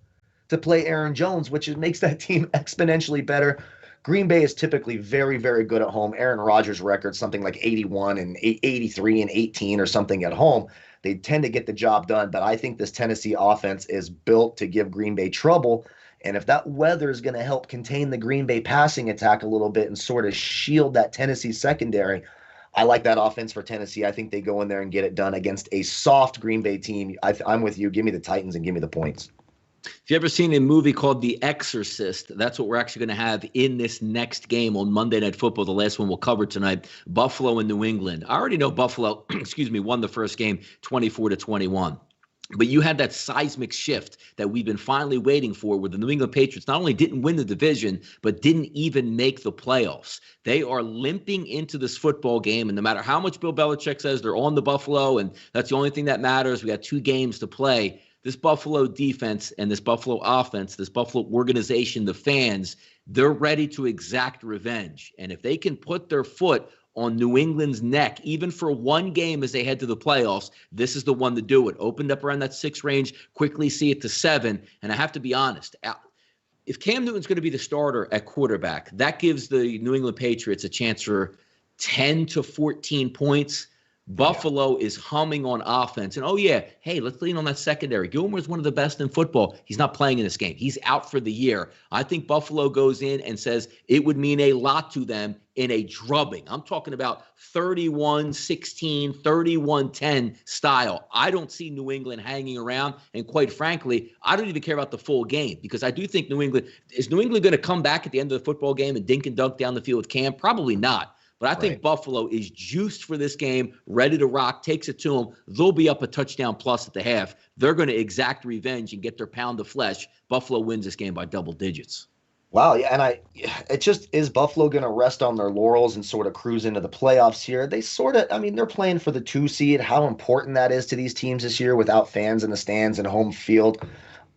to play Aaron Jones, which makes that team exponentially better. Green Bay is typically very, very good at home. Aaron Rodgers' record, something like 81 and 83 and 18 or something at home. They tend to get the job done, but I think this Tennessee offense is built to give Green Bay trouble. And if that weather is going to help contain the Green Bay passing attack a little bit and sort of shield that Tennessee secondary, I like that offense for Tennessee. I think they go in there and get it done against a soft Green Bay team. I'm with you. Give me the Titans and give me the points. If you ever seen a movie called The Exorcist, that's what we're actually going to have in this next game on Monday Night Football, the last one we'll cover tonight, Buffalo and New England. I already know Buffalo, won the first game 24-21. But you had that seismic shift that we've been finally waiting for where the New England Patriots not only didn't win the division, but didn't even make the playoffs. They are limping into this football game, and no matter how much Bill Belichick says they're on the Buffalo, and that's the only thing that matters, we got 2 games to play, this Buffalo defense and this Buffalo offense, this Buffalo organization, the fans, they're ready to exact revenge. And if they can put their foot on New England's neck, even for one game as they head to the playoffs, this is the one to do it. Opened up around that 6 range, quickly see it to 7. And I have to be honest, if Cam Newton's going to be the starter at quarterback, that gives the New England Patriots a chance for 10 to 14 points. Buffalo is humming on offense. And, let's lean on that secondary. Gilmore's one of the best in football. He's not playing in this game. He's out for the year. I think Buffalo goes in and says it would mean a lot to them in a drubbing. I'm talking about 31-16, 31-10 style. I don't see New England hanging around. And quite frankly, I don't even care about the full game because I do think New England going to come back at the end of the football game and dink and dunk down the field with Cam? Probably not. But I think Buffalo is juiced for this game, ready to rock, takes it to them. They'll be up a touchdown plus at the half. They're going to exact revenge and get their pound of flesh. Buffalo wins this game by double digits. Wow, yeah, and it just is Buffalo going to rest on their laurels and sort of cruise into the playoffs here? They they're playing for the 2 seed. How important that is to these teams this year without fans in the stands and home field,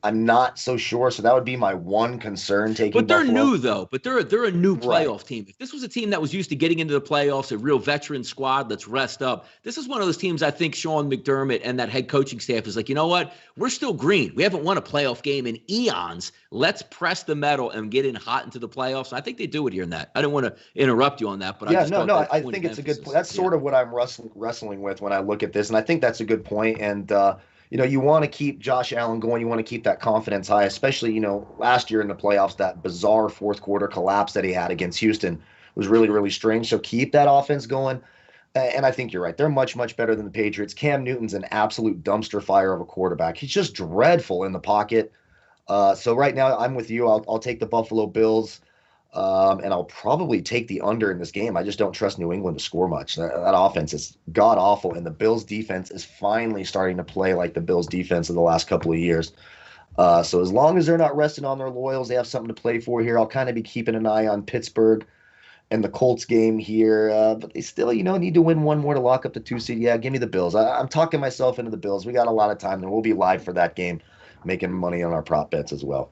I'm not so sure. So that would be my one concern taking But they're Buffalo. new, though. But they're a new playoff team. If this was a team that was used to getting into the playoffs, a real veteran squad, let's rest up. This is one of those teams I think Sean McDermott and that head coaching staff is like, you know what? We're still green. We haven't won a playoff game in eons. Let's press the metal and get in hot into the playoffs. And I think they do it here in that. I didn't want to interrupt you on that. But I think it's a good point. That's sort of what I'm wrestling with when I look at this. And I think that's a good point. And, you want to keep Josh Allen going. You want to keep that confidence high, especially, last year in the playoffs, that bizarre fourth quarter collapse that he had against Houston was really, really strange. So keep that offense going. And I think you're right. They're much, much better than the Patriots. Cam Newton's an absolute dumpster fire of a quarterback. He's just dreadful in the pocket. So right now I'm with you. I'll take the Buffalo Bills. And I'll probably take the under in this game. I just don't trust New England to score much. That offense is god awful, and the Bills defense is finally starting to play like the Bills defense of the last couple of years. So as long as they're not resting on their laurels, they have something to play for here. I'll kind of be keeping an eye on Pittsburgh and the Colts game here, but they still, need to win one more to lock up the 2 seed. Yeah, give me the Bills. I'm talking myself into the Bills. We got a lot of time, and we'll be live for that game, making money on our prop bets as well.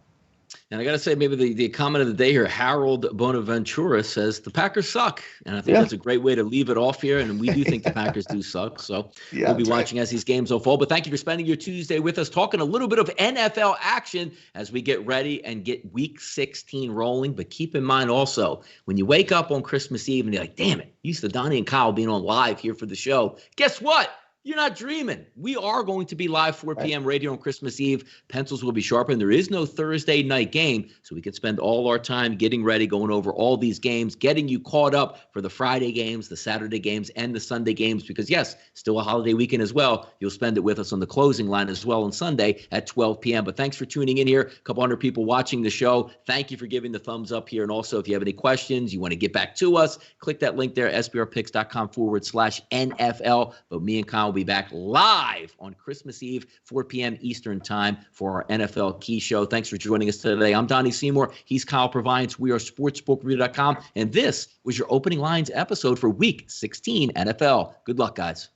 And I got to say, maybe the comment of the day here, Harold Bonaventura says the Packers suck. And I think that's a great way to leave it off here. And we do think the Packers do suck. So we'll be watching as these games unfold. But thank you for spending your Tuesday with us, talking a little bit of NFL action as we get ready and get Week 16 rolling. But keep in mind also, when you wake up on Christmas Eve and you're like, damn it, used to Donnie and Kyle being on live here for the show. Guess what? You're not dreaming. We are going to be live 4 p.m. right here on Christmas Eve. Pencils will be sharpened. There is no Thursday night game, so we can spend all our time getting ready, going over all these games, getting you caught up for the Friday games, the Saturday games, and the Sunday games, because, yes, still a holiday weekend as well. You'll spend it with us on the closing line as well on Sunday at 12 p.m. But thanks for tuning in here. A couple hundred people watching the show. Thank you for giving the thumbs up here. And also, if you have any questions, you want to get back to us, click that link there, sbrpicks.com/NFL. But me and Kyle will be back live on Christmas Eve, 4 p.m. Eastern time for our NFL Key Show. Thanks for joining us today. I'm Donnie Seymour. He's Kyle Purviance. We are sportsbookradio.com. And this was your opening lines episode for Week 16 NFL. Good luck, guys.